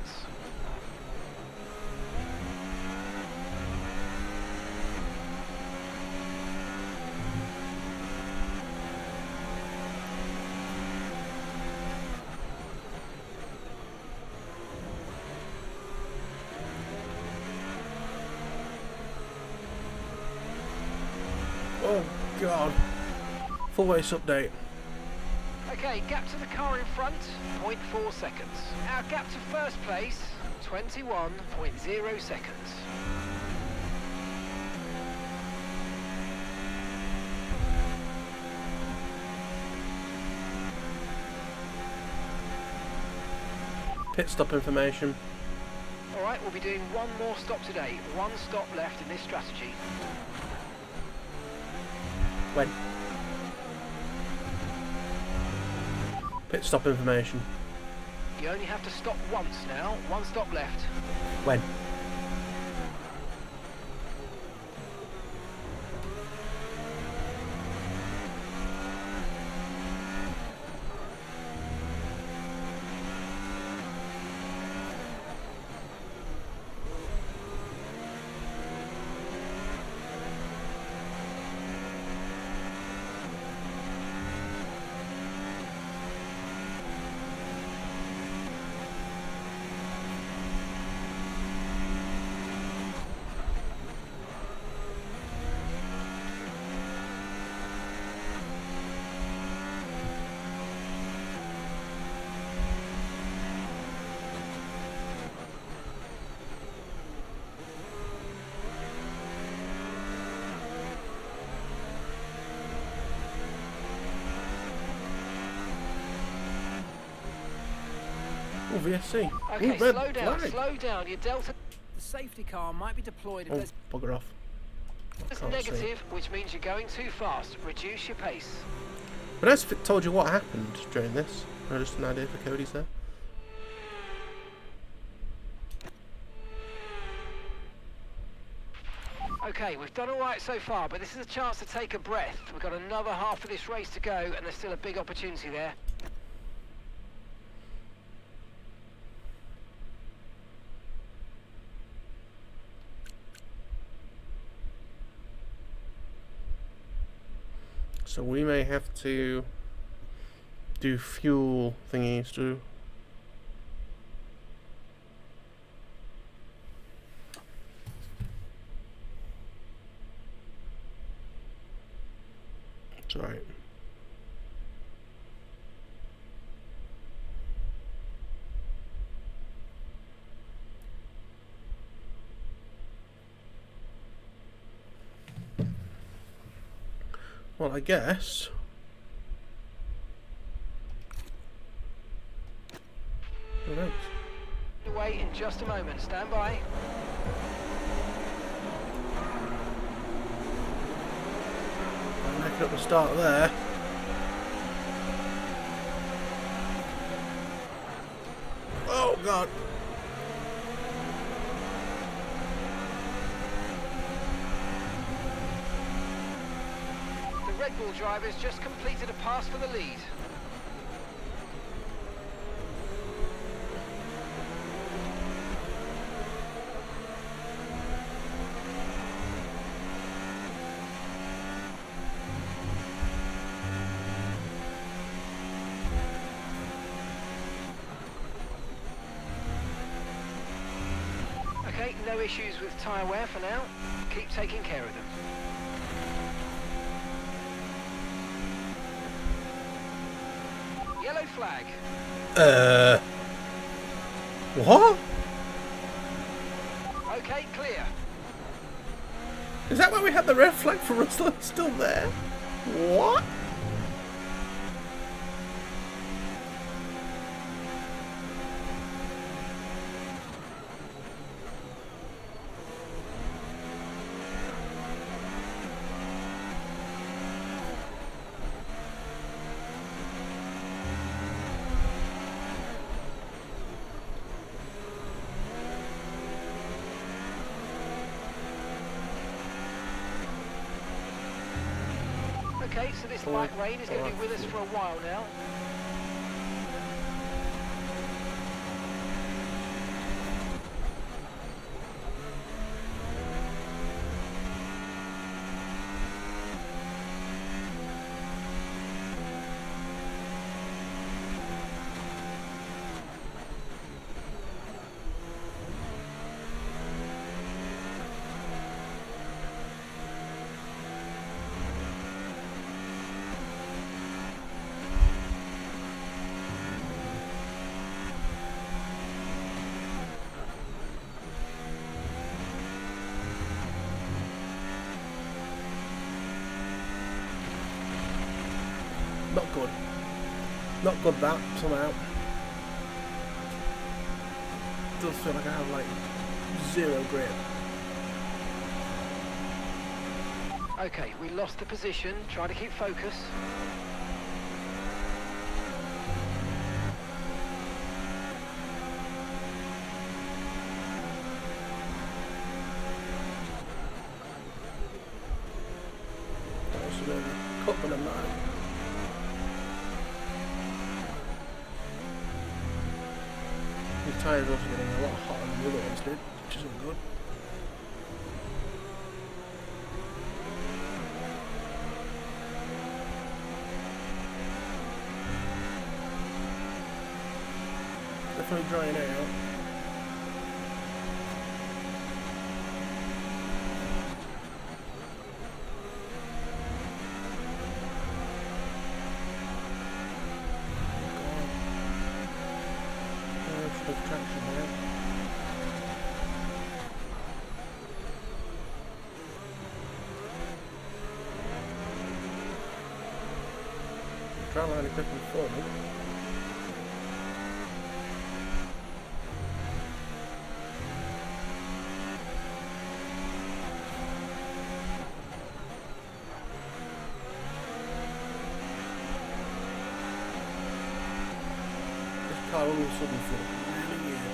Oh God. Full race update. Okay, gap to the car in front, 0.4 seconds. Our gap to first place, 21.0 seconds. Pit stop information. Alright, we'll be doing one more stop today. One stop left in this strategy. When? Pit stop information. You only have to stop once now. One stop left. When? Oh, VSC. Okay, Ooh, red slow down, flag. slow down. Your delta... The safety car might be deployed if Oh, there's bugger off. it's Can't see. negative, which means you're going too fast. Reduce your pace. But as it told you what happened during this, just an idea for Cody's there. Okay, we've done all right so far, but this is a chance to take a breath. We've got another half of this race to go, and there's still a big opportunity there. So we may have to do fuel thingies too. Sorry. Well, I guess. Alright. Wait in just a moment. Stand by. I'm making up the start there. Oh God. The Red Bull drivers just completed a pass for the lead. Okay, no issues with tyre wear for now. Keep taking care of them. Yellow flag. What? Okay, clear. Is that why we had the red flag for Russell still there? What? Okay, so this light rain is going to be with us for a while now. Not good. Not good that, somehow. Does feel like I have like zero grip. Okay, we lost the position. Try to keep focus. That was a bit of a couple of mine. These tyres are also getting a lot hotter than the other ones did, which isn't good. Definitely drying out. Traction there. Try line equipment for me. This car all of a sudden feels really weird.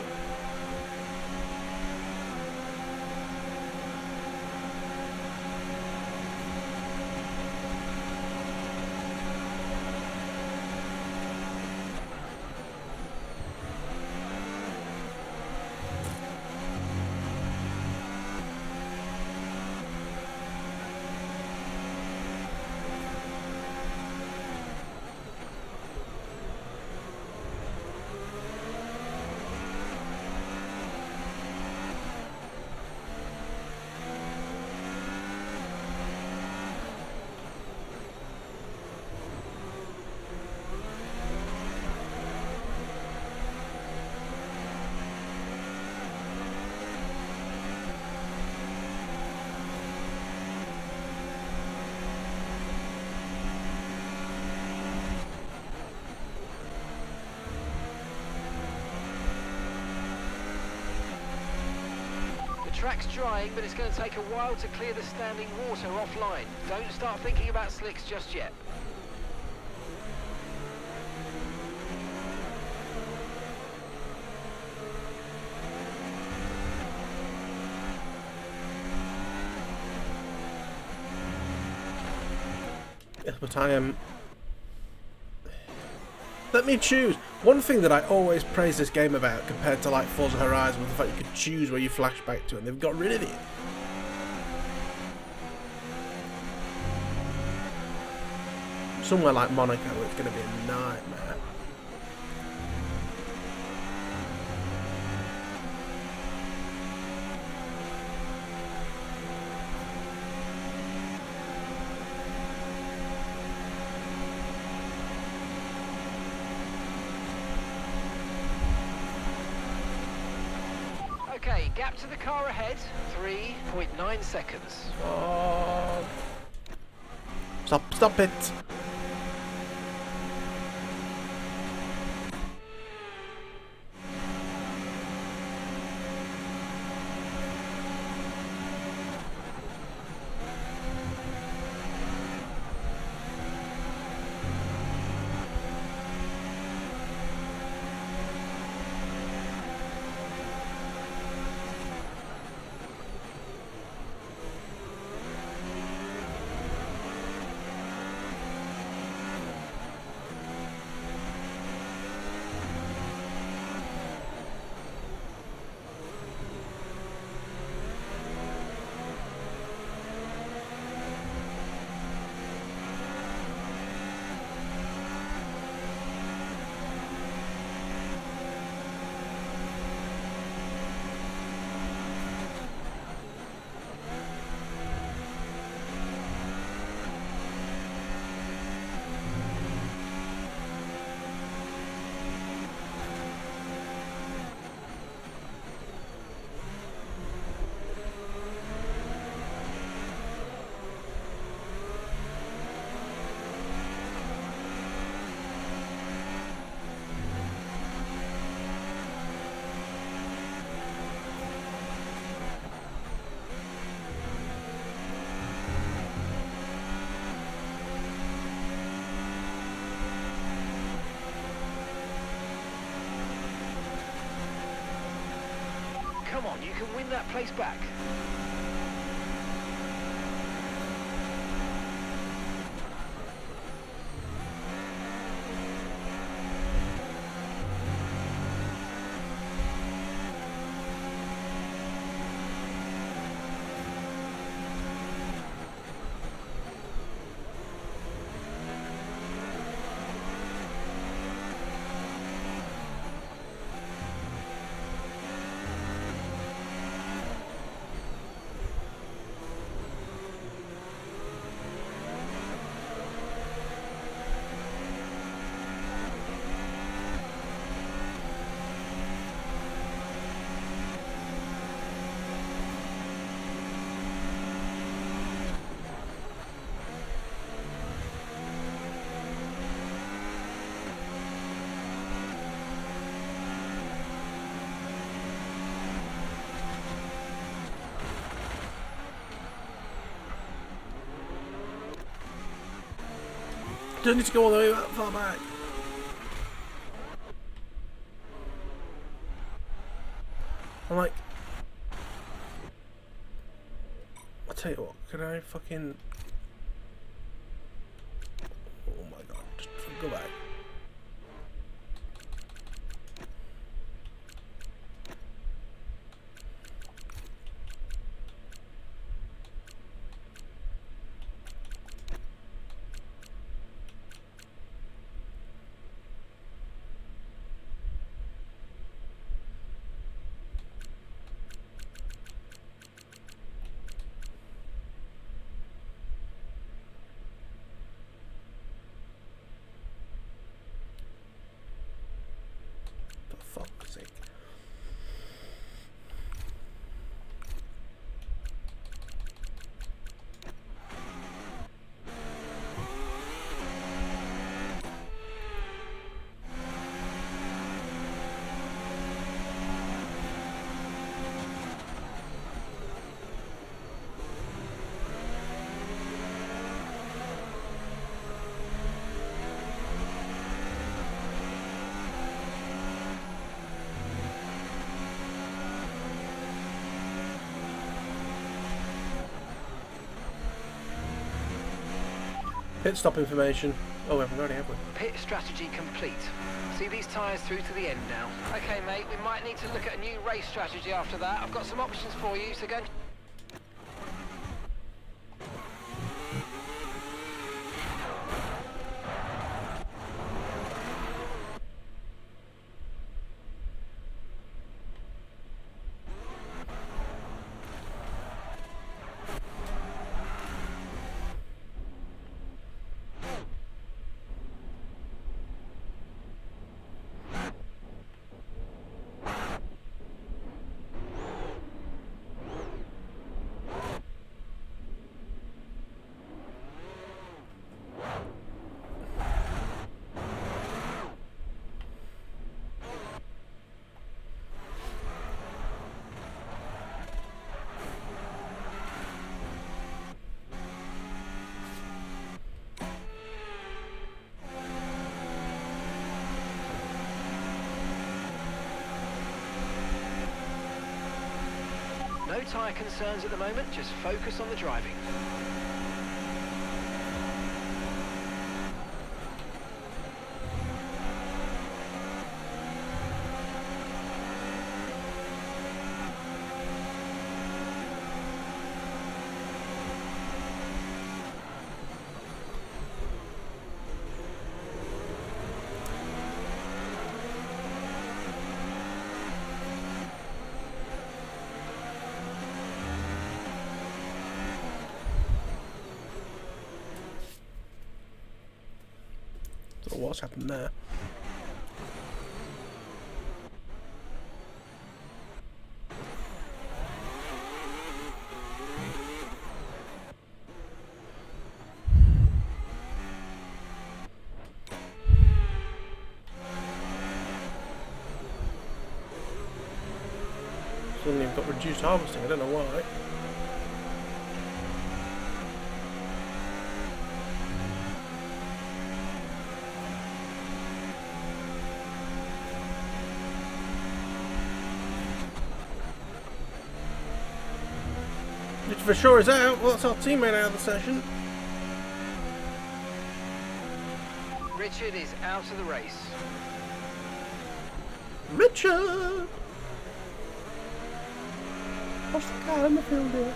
track's drying, but it's going to take a while to clear the standing water offline. Don't start thinking about slicks just yet. Yes, but I am... Let me choose. One thing that I always praise this game about compared to like Forza Horizon was the fact you could choose where you flashback to, and they've got rid of it. Somewhere like Monaco, it's going to be a nightmare. Okay, gap to the car ahead, 3.9 seconds. Oh. Stop it. Come on, you can win that place back. Don't need to go all the way that far back. I'm like... I'll tell you what, can I fucking... Oh my god, just go back. Pit stop information. Oh, we haven't got any, have we? Pit strategy complete. See these tyres through to the end now. Okay, mate, we might need to look at a new race strategy after that. I've got some options for you, so go and... No tyre concerns at the moment, just focus on the driving. Don't know what's happened there. Suddenly you've got reduced harvesting, I don't know why. Richard Verschoor is out. Well, that's our teammate out of the session. Richard is out of the race. Richard! What's the car in the field here?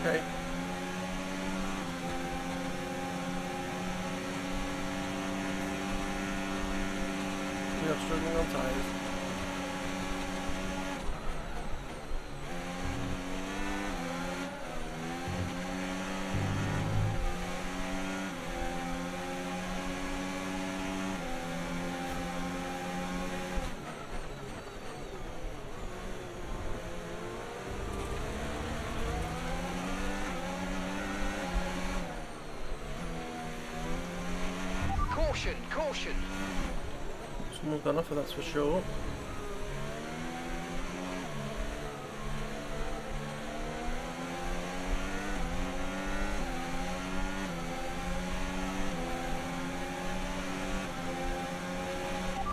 Okay. We are struggling on tires. Caution, caution. Someone's gone off, that's for sure.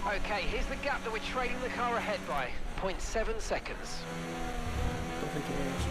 Okay, here's the gap that we're trailing the car ahead by. 0.7 seconds. Don't think it is.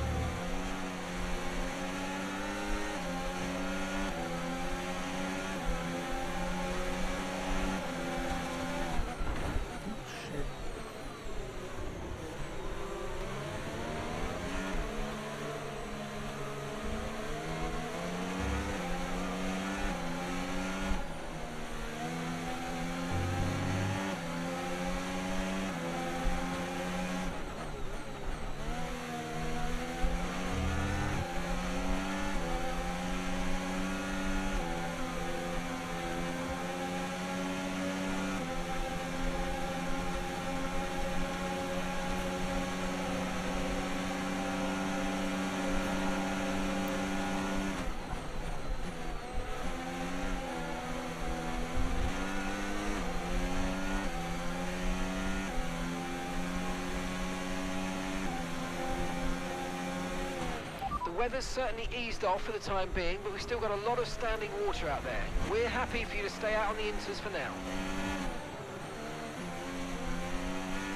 weather's certainly eased off for the time being, but we've still got a lot of standing water out there. We're happy for you to stay out on the inters for now.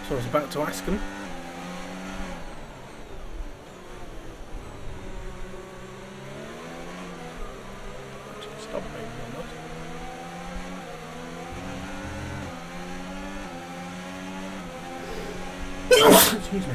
So I was about to ask him. Stop maybe or not. Excuse me.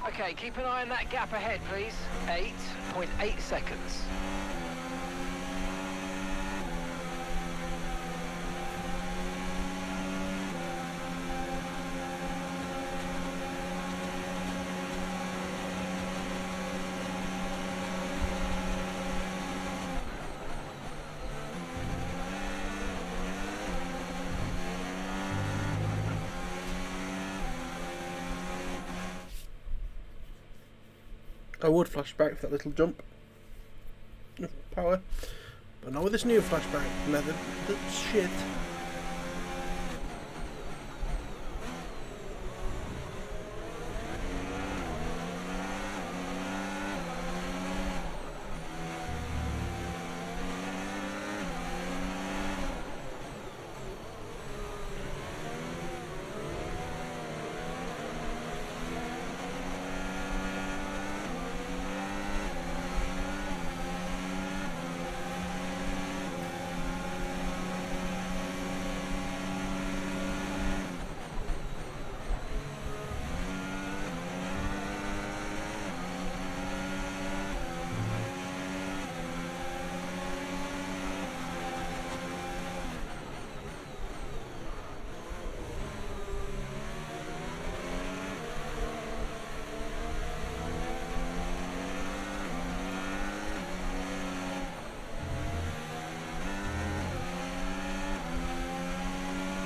Okay, keep an eye on that gap ahead, please. 8.8 seconds. I would flashback for that little jump of power, but not with this new flashback method. That's shit.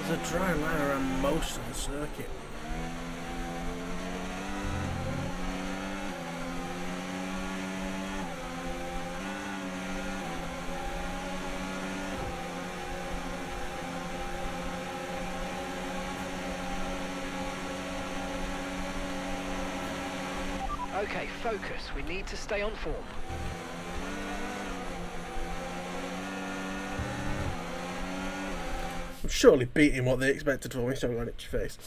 There's a dry line around most of the circuit. Okay, focus. We need to stay on form. I'm surely beating what they expected for me, so I'm on itchy face.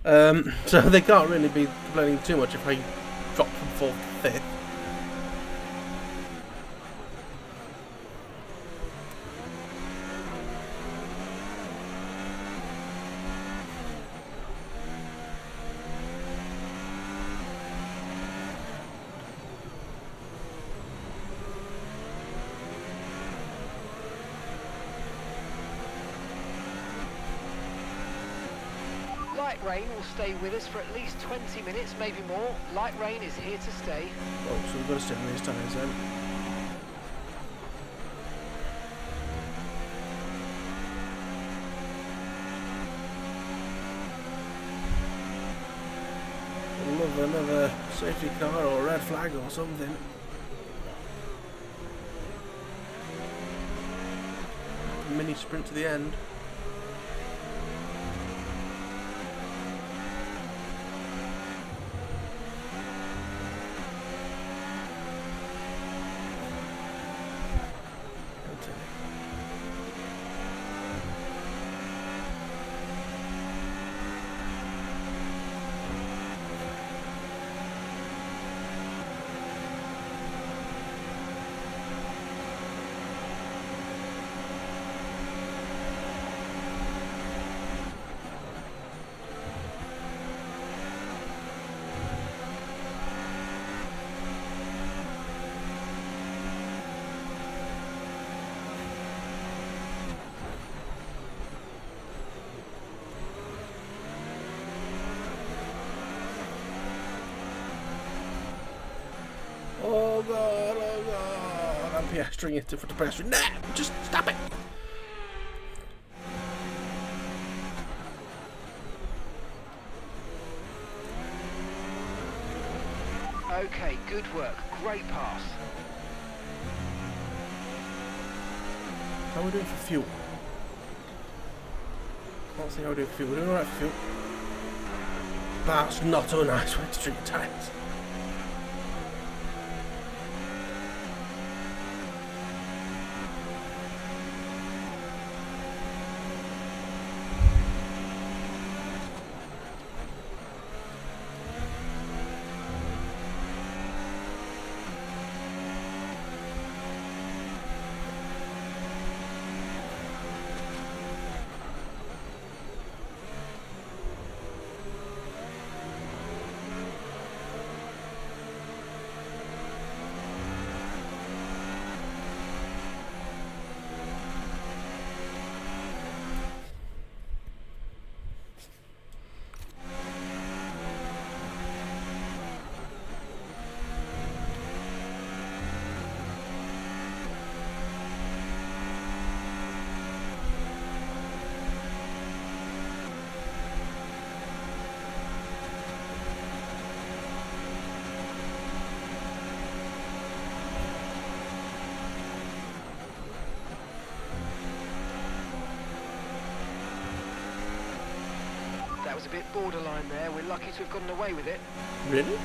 So they can't really be complaining too much if I drop from 4th to 5th. Light rain will stay with us for at least 20 minutes, maybe more. Light rain is here to stay. Oh, so we've got to stick on these tyres then. I'd love another safety car or a red flag or something. Mini sprint to the end. god, oh god. I'm piastering it for the pedestrian. Nah, just stop it. Okay, good work. Great pass. How are we doing for fuel? Can't see how we're doing for fuel. We're doing alright for fuel. That's not a nice way to treat your tyres. That was a bit borderline there. We're lucky to have gotten away with it. Really?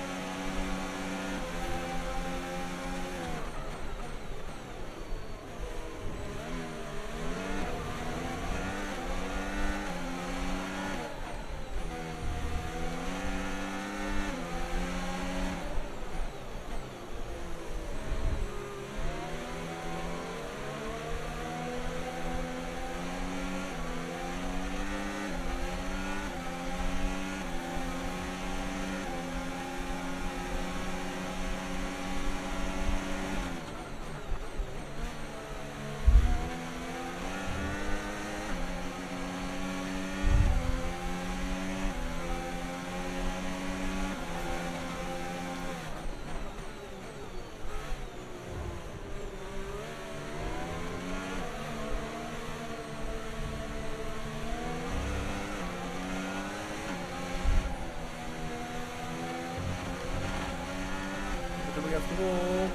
Against the wall.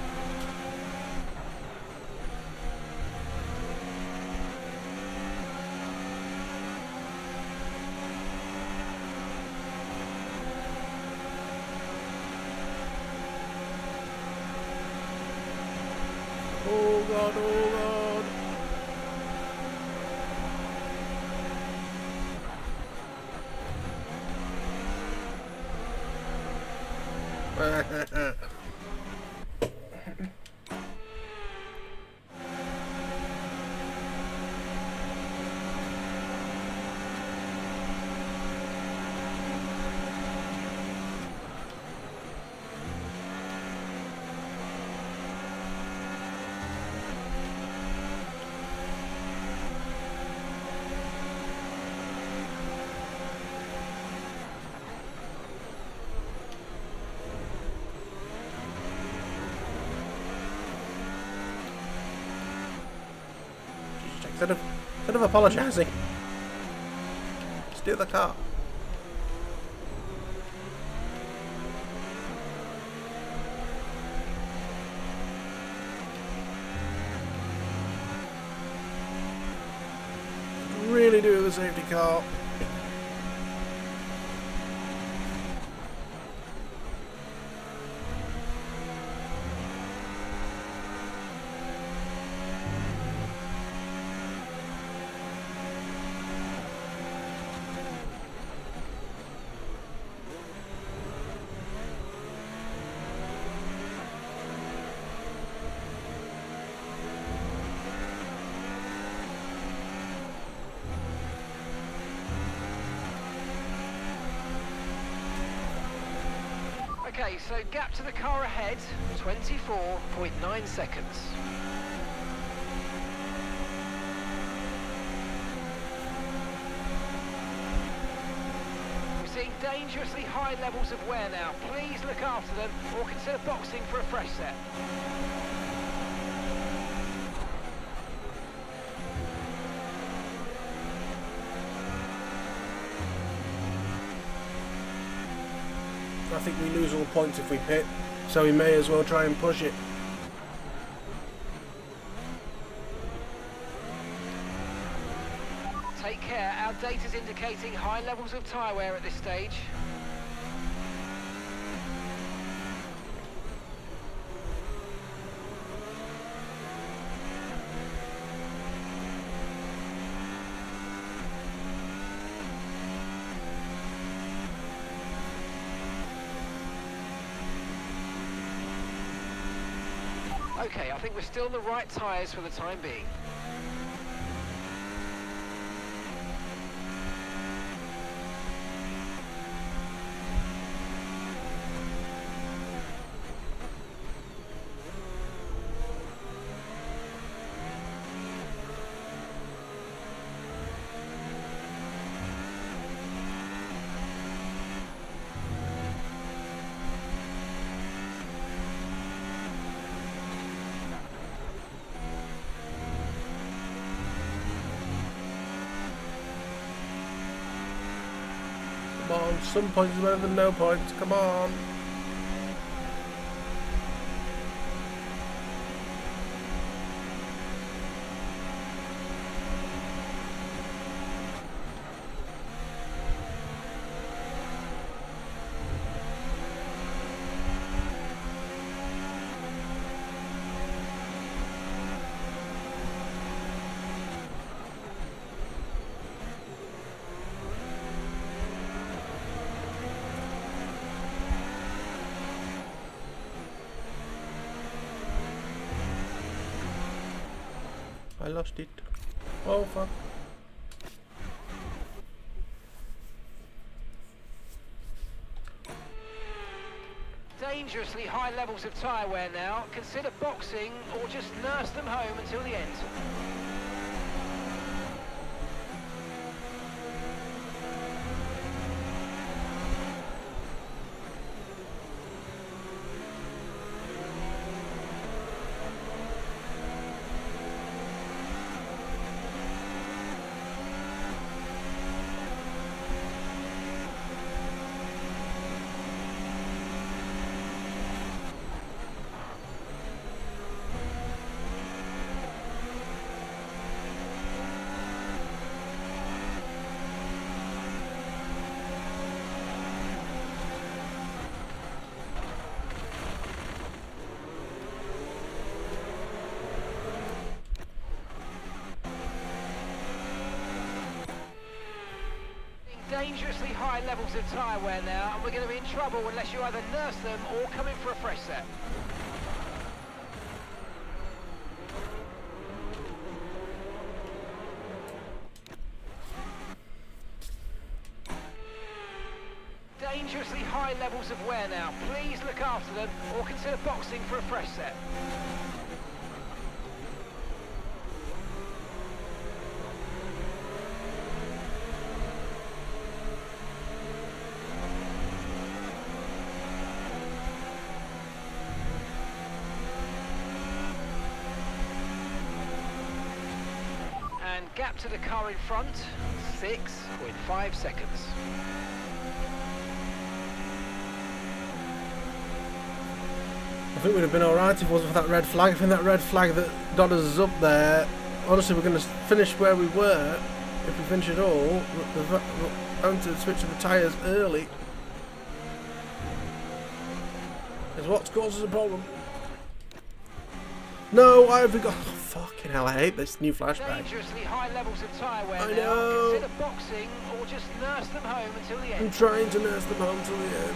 Oh god, oh god. Instead of apologising, steer the car. Really do the safety car. Okay, so gap to the car ahead, 24.9 seconds. Seeing dangerously high levels of wear now. Please look after them or consider boxing for a fresh set. I think we lose all points if we pit, so we may as well try and push it. Take care, our data's indicating high levels of tyre wear at this stage. Okay, I think we're still on the right tyres for the time being. Come on, some points is better than no points, come on. I lost it. Oh fuck. Dangerously high levels of tyre wear now. Consider boxing or just nurse them home until the end. Dangerously high levels of tyre wear now, and we're going to be in trouble unless you either nurse them or come in for a fresh set. Dangerously high levels of wear now. Please look after them or consider boxing for a fresh set. And gap to the car in front, 6.5 seconds. I think we'd have been alright if it wasn't for that red flag. I think that red flag that got us up there, honestly we're going to finish where we were, if we finish it all. We're going to switch to the tyres early. Is what's caused us a problem. No, why have we got... Oh, fucking hell, I hate this new flashback. Dangerously high levels of tyre wear I now. know. Consider boxing or just nurse them home until the end. I'm trying to nurse them home till the end.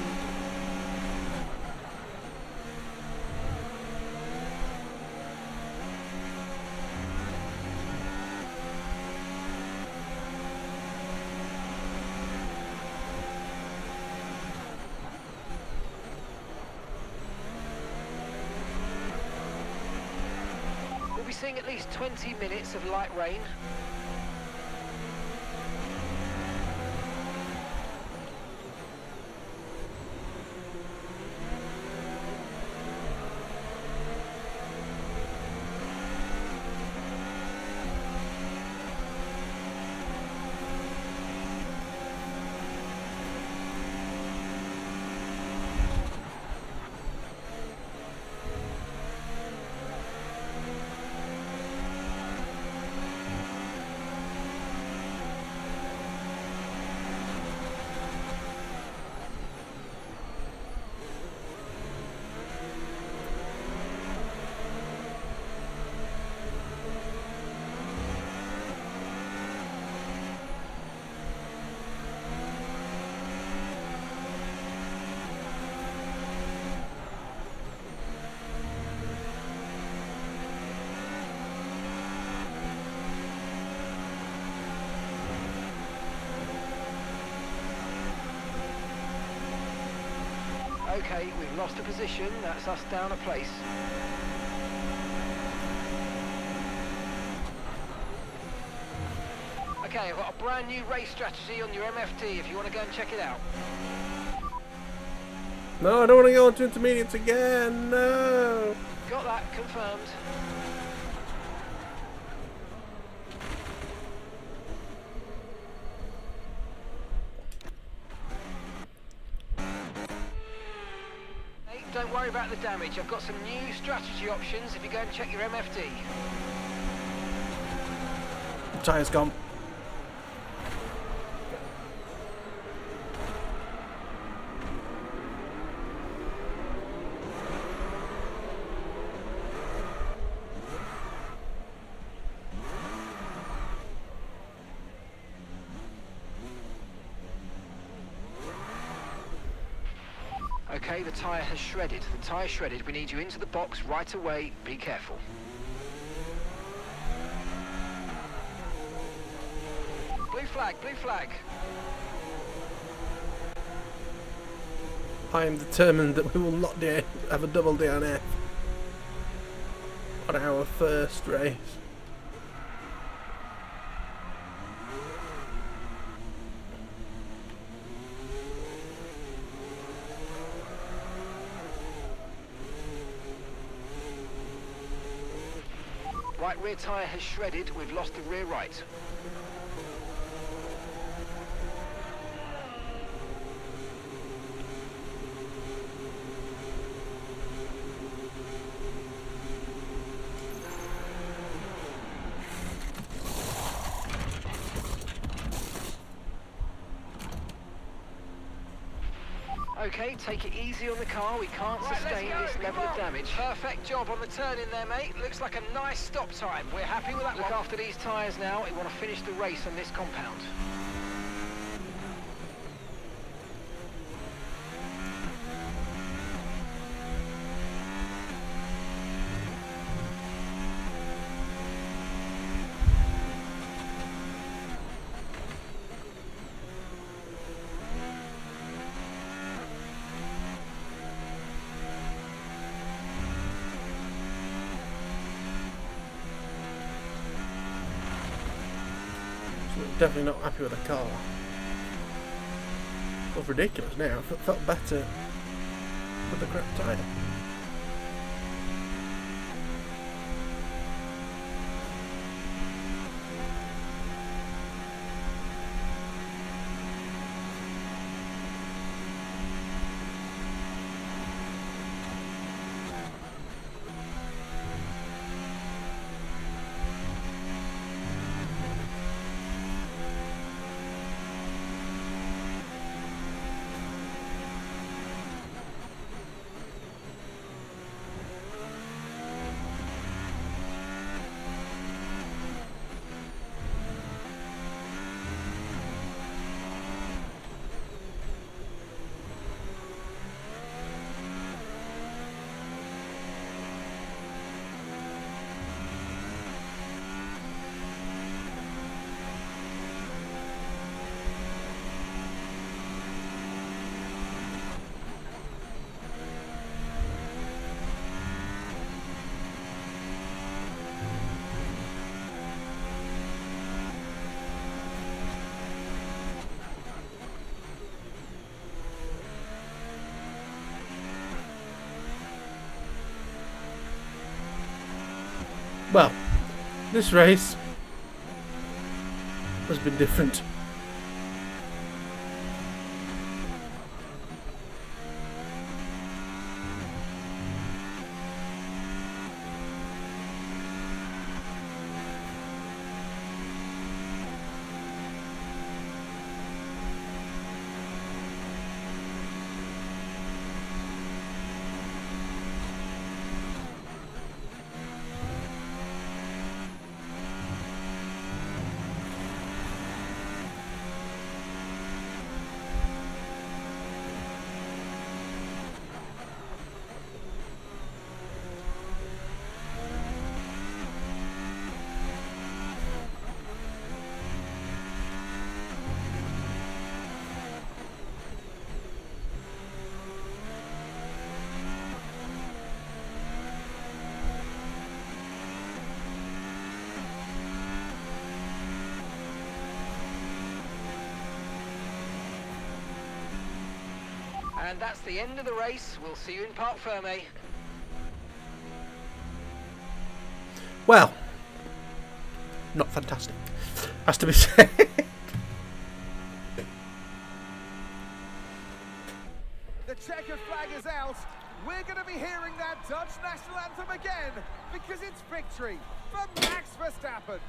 We'll be seeing at least 20 minutes of light rain. Okay, we've lost a position. That's us down a place. Okay, I've got a brand new race strategy on your MFD if you want to go and check it out. No, I don't want to go into intermediates again. No. Got that confirmed. Hey, don't worry about the damage. I've got some new strategy options if you go and check your MFD. Tyre's gone. Okay, the tyre has shredded. The tyre's shredded. We need you into the box right away. Be careful. Blue flag, blue flag. I am determined that we will not have a double DNF on our first race. Right rear tyre has shredded. We've lost the rear right. Okay, take it easy on the car. We can't sustain this level of damage. Perfect job on the turn in there, mate. Looks like a nice stop time. We're happy with that one. Look after these tyres now. We want to finish the race on this compound. Definitely not happy with the car. It was ridiculous now. It felt better with the crap tyre. Well, this race has been different. And that's the end of the race. We'll see you in Parc Fermé. Well, not fantastic, has to be said. The checker flag is out. We're going to be hearing that Dutch national anthem again because it's victory for Max Verstappen.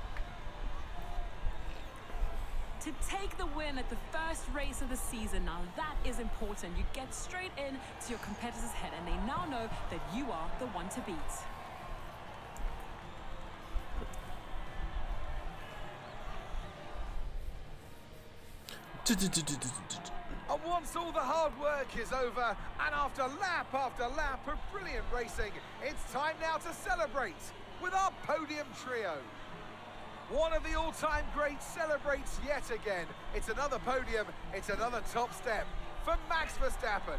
To take the win at the first race of the season, now that is important. You get straight in to your competitor's head and they now know that you are the one to beat. And once all the hard work is over, and after lap of brilliant racing, it's time now to celebrate with our podium trio. One of the all-time greats celebrates yet again. It's another podium, it's another top step for Max Verstappen.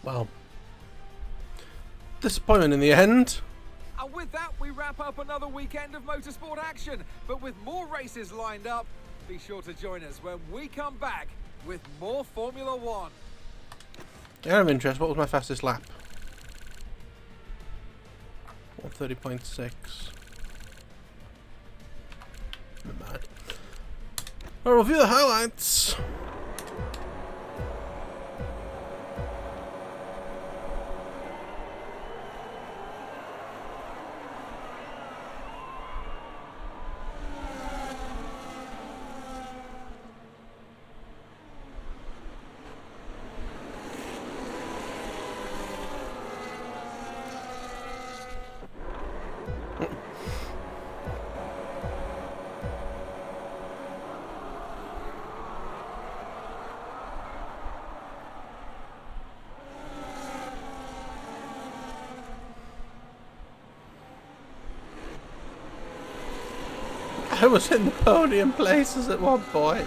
Well, disappointment in the end. And with that, we wrap up another weekend of motorsport action. But with more races lined up, be sure to join us when we come back with more Formula One. Out of interest, what was my fastest lap? 130.6. Not bad. I'll review the highlights. I was in the podium places at one point.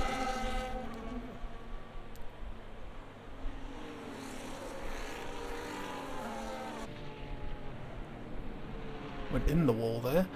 Went in the wall there.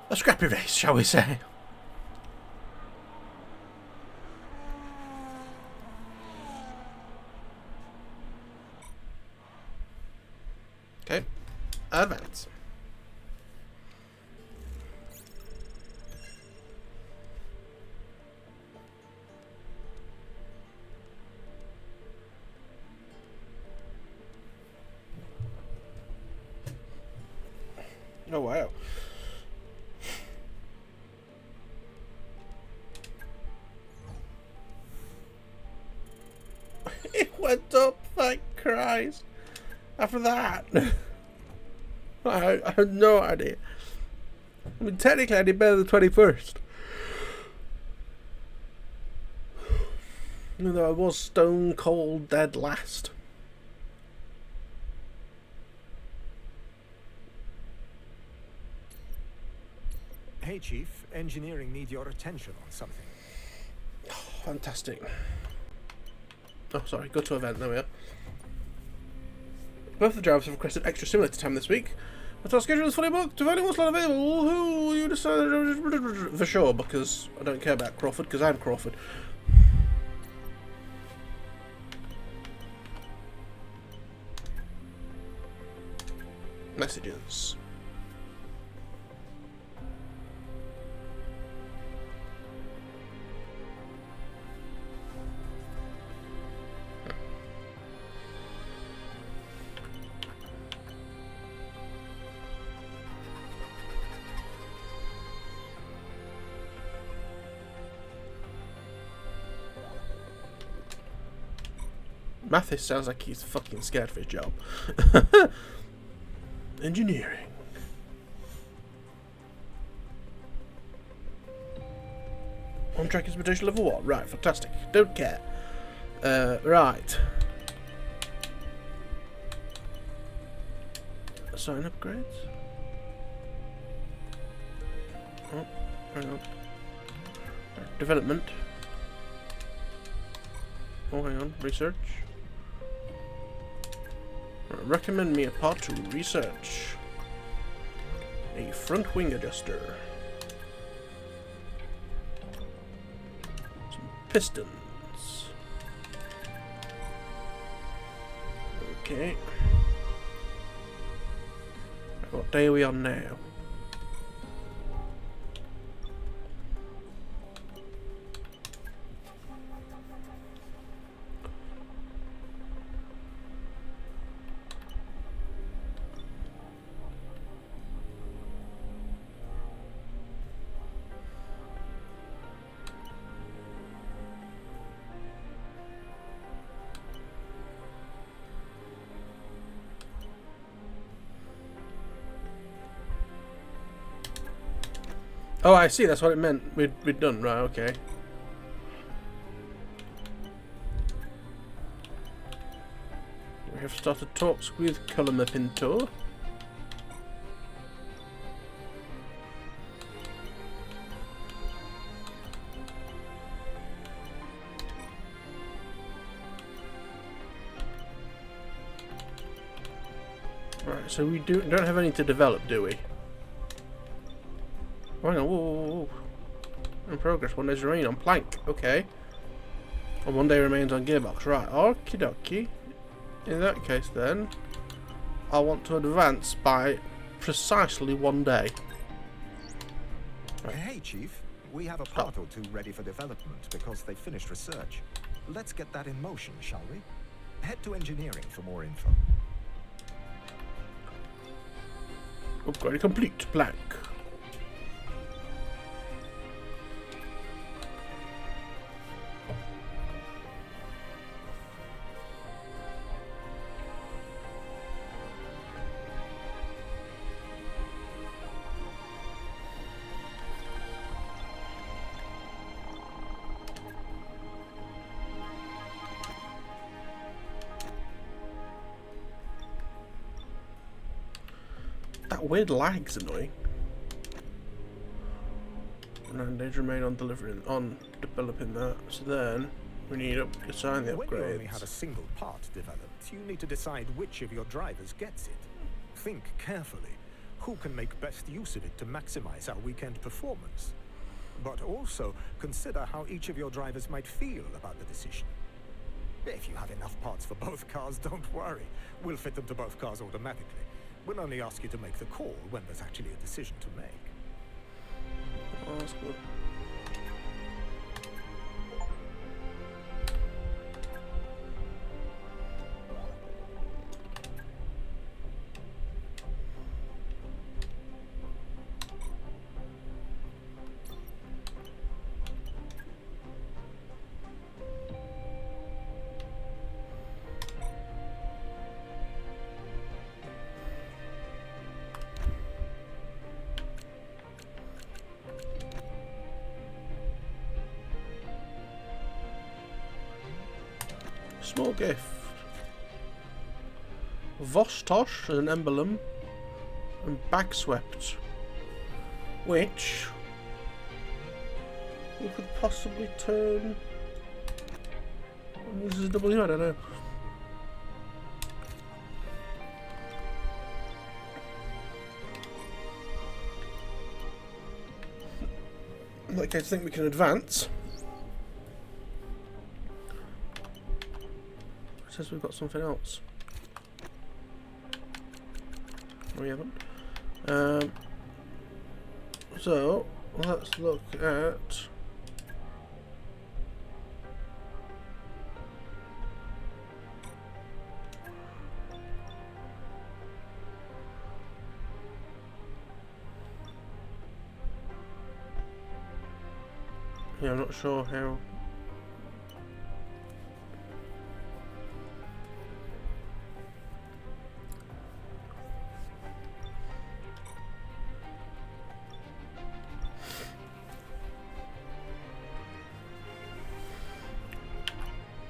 A scrappy race, shall we say? Okay, advance. Oh wow. It went up, thank Christ. After that. I had no idea. I mean, technically I did better than the 21st. Even though I was stone cold dead last. Hey, Chief. Engineering need your attention on something. Oh, fantastic. Oh, sorry. Go to event. There we are. Both the drivers have requested extra simulator time this week, but our schedule is fully booked. If anyone's not available, who will you decide? Verschoor, because I don't care about Crawford, because I'm Crawford. Messages. Mathis sounds like he's fucking scared for his job. Engineering. On track inspiration level 1. Right, fantastic. Don't care. Right. Assign upgrades. Oh, hang on. Development. Oh, hang on. Research. Recommend me a part to research. A front wing adjuster. Some pistons. Okay. What day are we on now? Oh, I see. That's what it meant. We'd done. Right, okay. We have started talks with Column Pinto. Right, so we don't have any to develop, do we? Oh, hang on, whoa. In progress, 1 day's remain on plank, okay. And 1 day remains on gearbox, right, okie dokie. In that case then, I want to advance by precisely 1 day. Right. Hey, Chief, we have a part or two ready for development because they finished research. Let's get that in motion, shall we? Head to engineering for more info. Upgrade complete, plank. That weird lag's annoying. 9 days remain on developing that. So then we need to assign the upgrades. When you only have a single part developed, you need to decide which of your drivers gets it. Think carefully. Who can make best use of it to maximize our weekend performance? But also consider how each of your drivers might feel about the decision. If you have enough parts for both cars, don't worry. We'll fit them to both cars automatically. We'll only ask you to make the call when there's actually a decision to make. Oh, that's good. Small gift. Vostosh as an emblem. And Backswept. Which we could possibly turn. This is a W, I don't know. In that case, I think we can advance. It says we've got something else. No, we haven't. So let's look at. Yeah, I'm not sure how.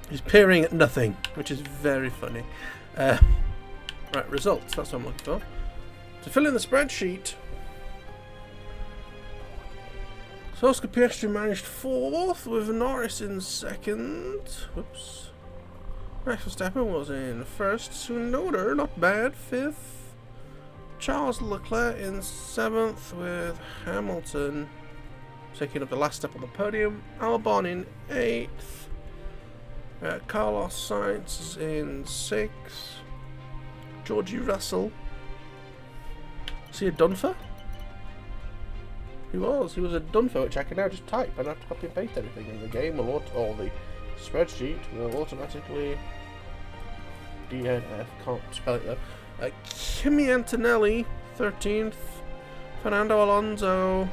He's peering at nothing, which is very funny. Right, results, that's what I'm looking for. To fill in the spreadsheet, Oscar Piastri managed 4th, with Norris in 2nd. Whoops. Max Verstappen was in 1st. Tsunoda, not bad, 5th. Charles Leclerc in 7th, with Hamilton taking up the last step on the podium. Albon in 8th. Carlos Sainz is in 6th. Georgie Russell. Is he a Dunfer? He was a Dunfer, which I can now just type and have to copy and paste everything in the game, or the spreadsheet will automatically DNF, can't spell it though. Kimi Antonelli, 13th. Fernando Alonso,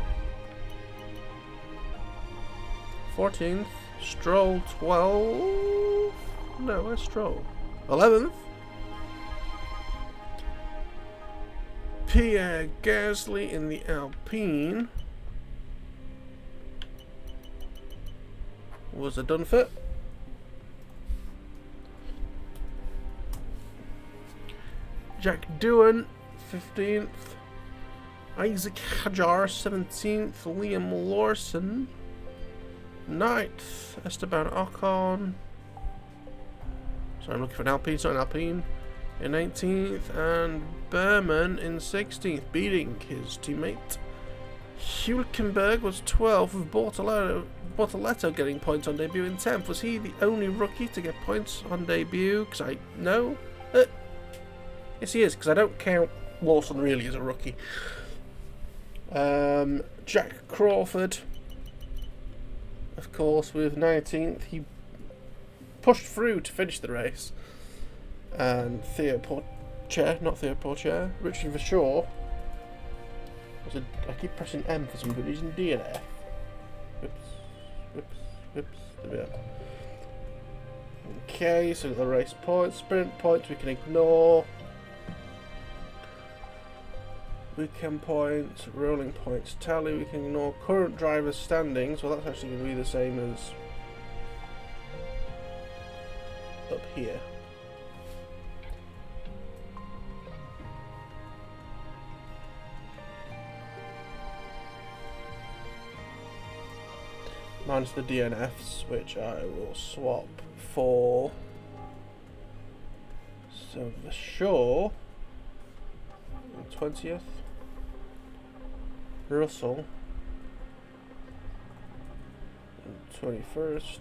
14th. Stroll, 12th. No, where's Stroll? 11th. Pierre Gasly in the Alpine was a done fit. Jack Doohan, 15th. Isaac Hajar, 17th. Liam Lawson, 9th. Esteban Ocon. Sorry, I'm looking for an Alpine, it's not an Alpine. In 19th, and Berman in 16th, beating his teammate. Hülkenberg was 12th, with Bortoletto getting points on debut in 10th. Was he the only rookie to get points on debut? Because I know. Yes, he is, because I don't count Lawson really as a rookie. Jak Crawford, of course, with 19th. He pushed through to finish the race. And Richard Verschoor was I keep pressing M for some good reason. D and F. Whoops. There we are. Okay, so the race points, sprint points we can ignore. Weekend points, rolling points tally we can ignore. Current driver's standings, well that's actually going to be the same as up here. Minus the DNFs, which I will swap for. So Verschoor in 20th, Russell in 21st,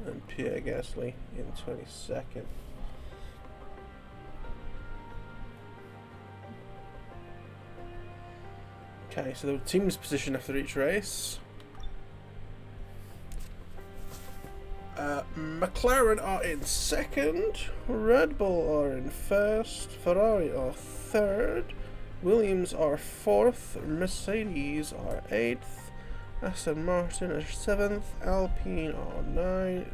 and Pierre Gasly in 22nd. Okay, so the team's position after each race. McLaren are in 2nd, Red Bull are in 1st, Ferrari are 3rd, Williams are 4th, Mercedes are 8th, Aston Martin are 7th, Alpine are 9th,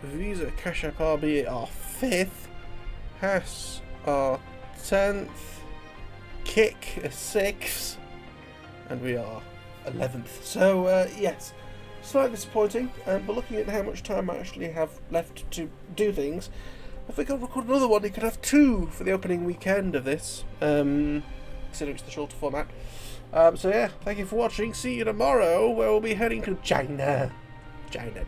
Visa Cash App RB are 5th, Haas are 10th, Kick is 6th, and we are 11th. So, yes. Slightly disappointing, but looking at how much time I actually have left to do things, I think I'll record another one. You could have 2 for the opening weekend of this, considering it's the shorter format. So yeah, thank you for watching. See you tomorrow, where we'll be heading to China. China.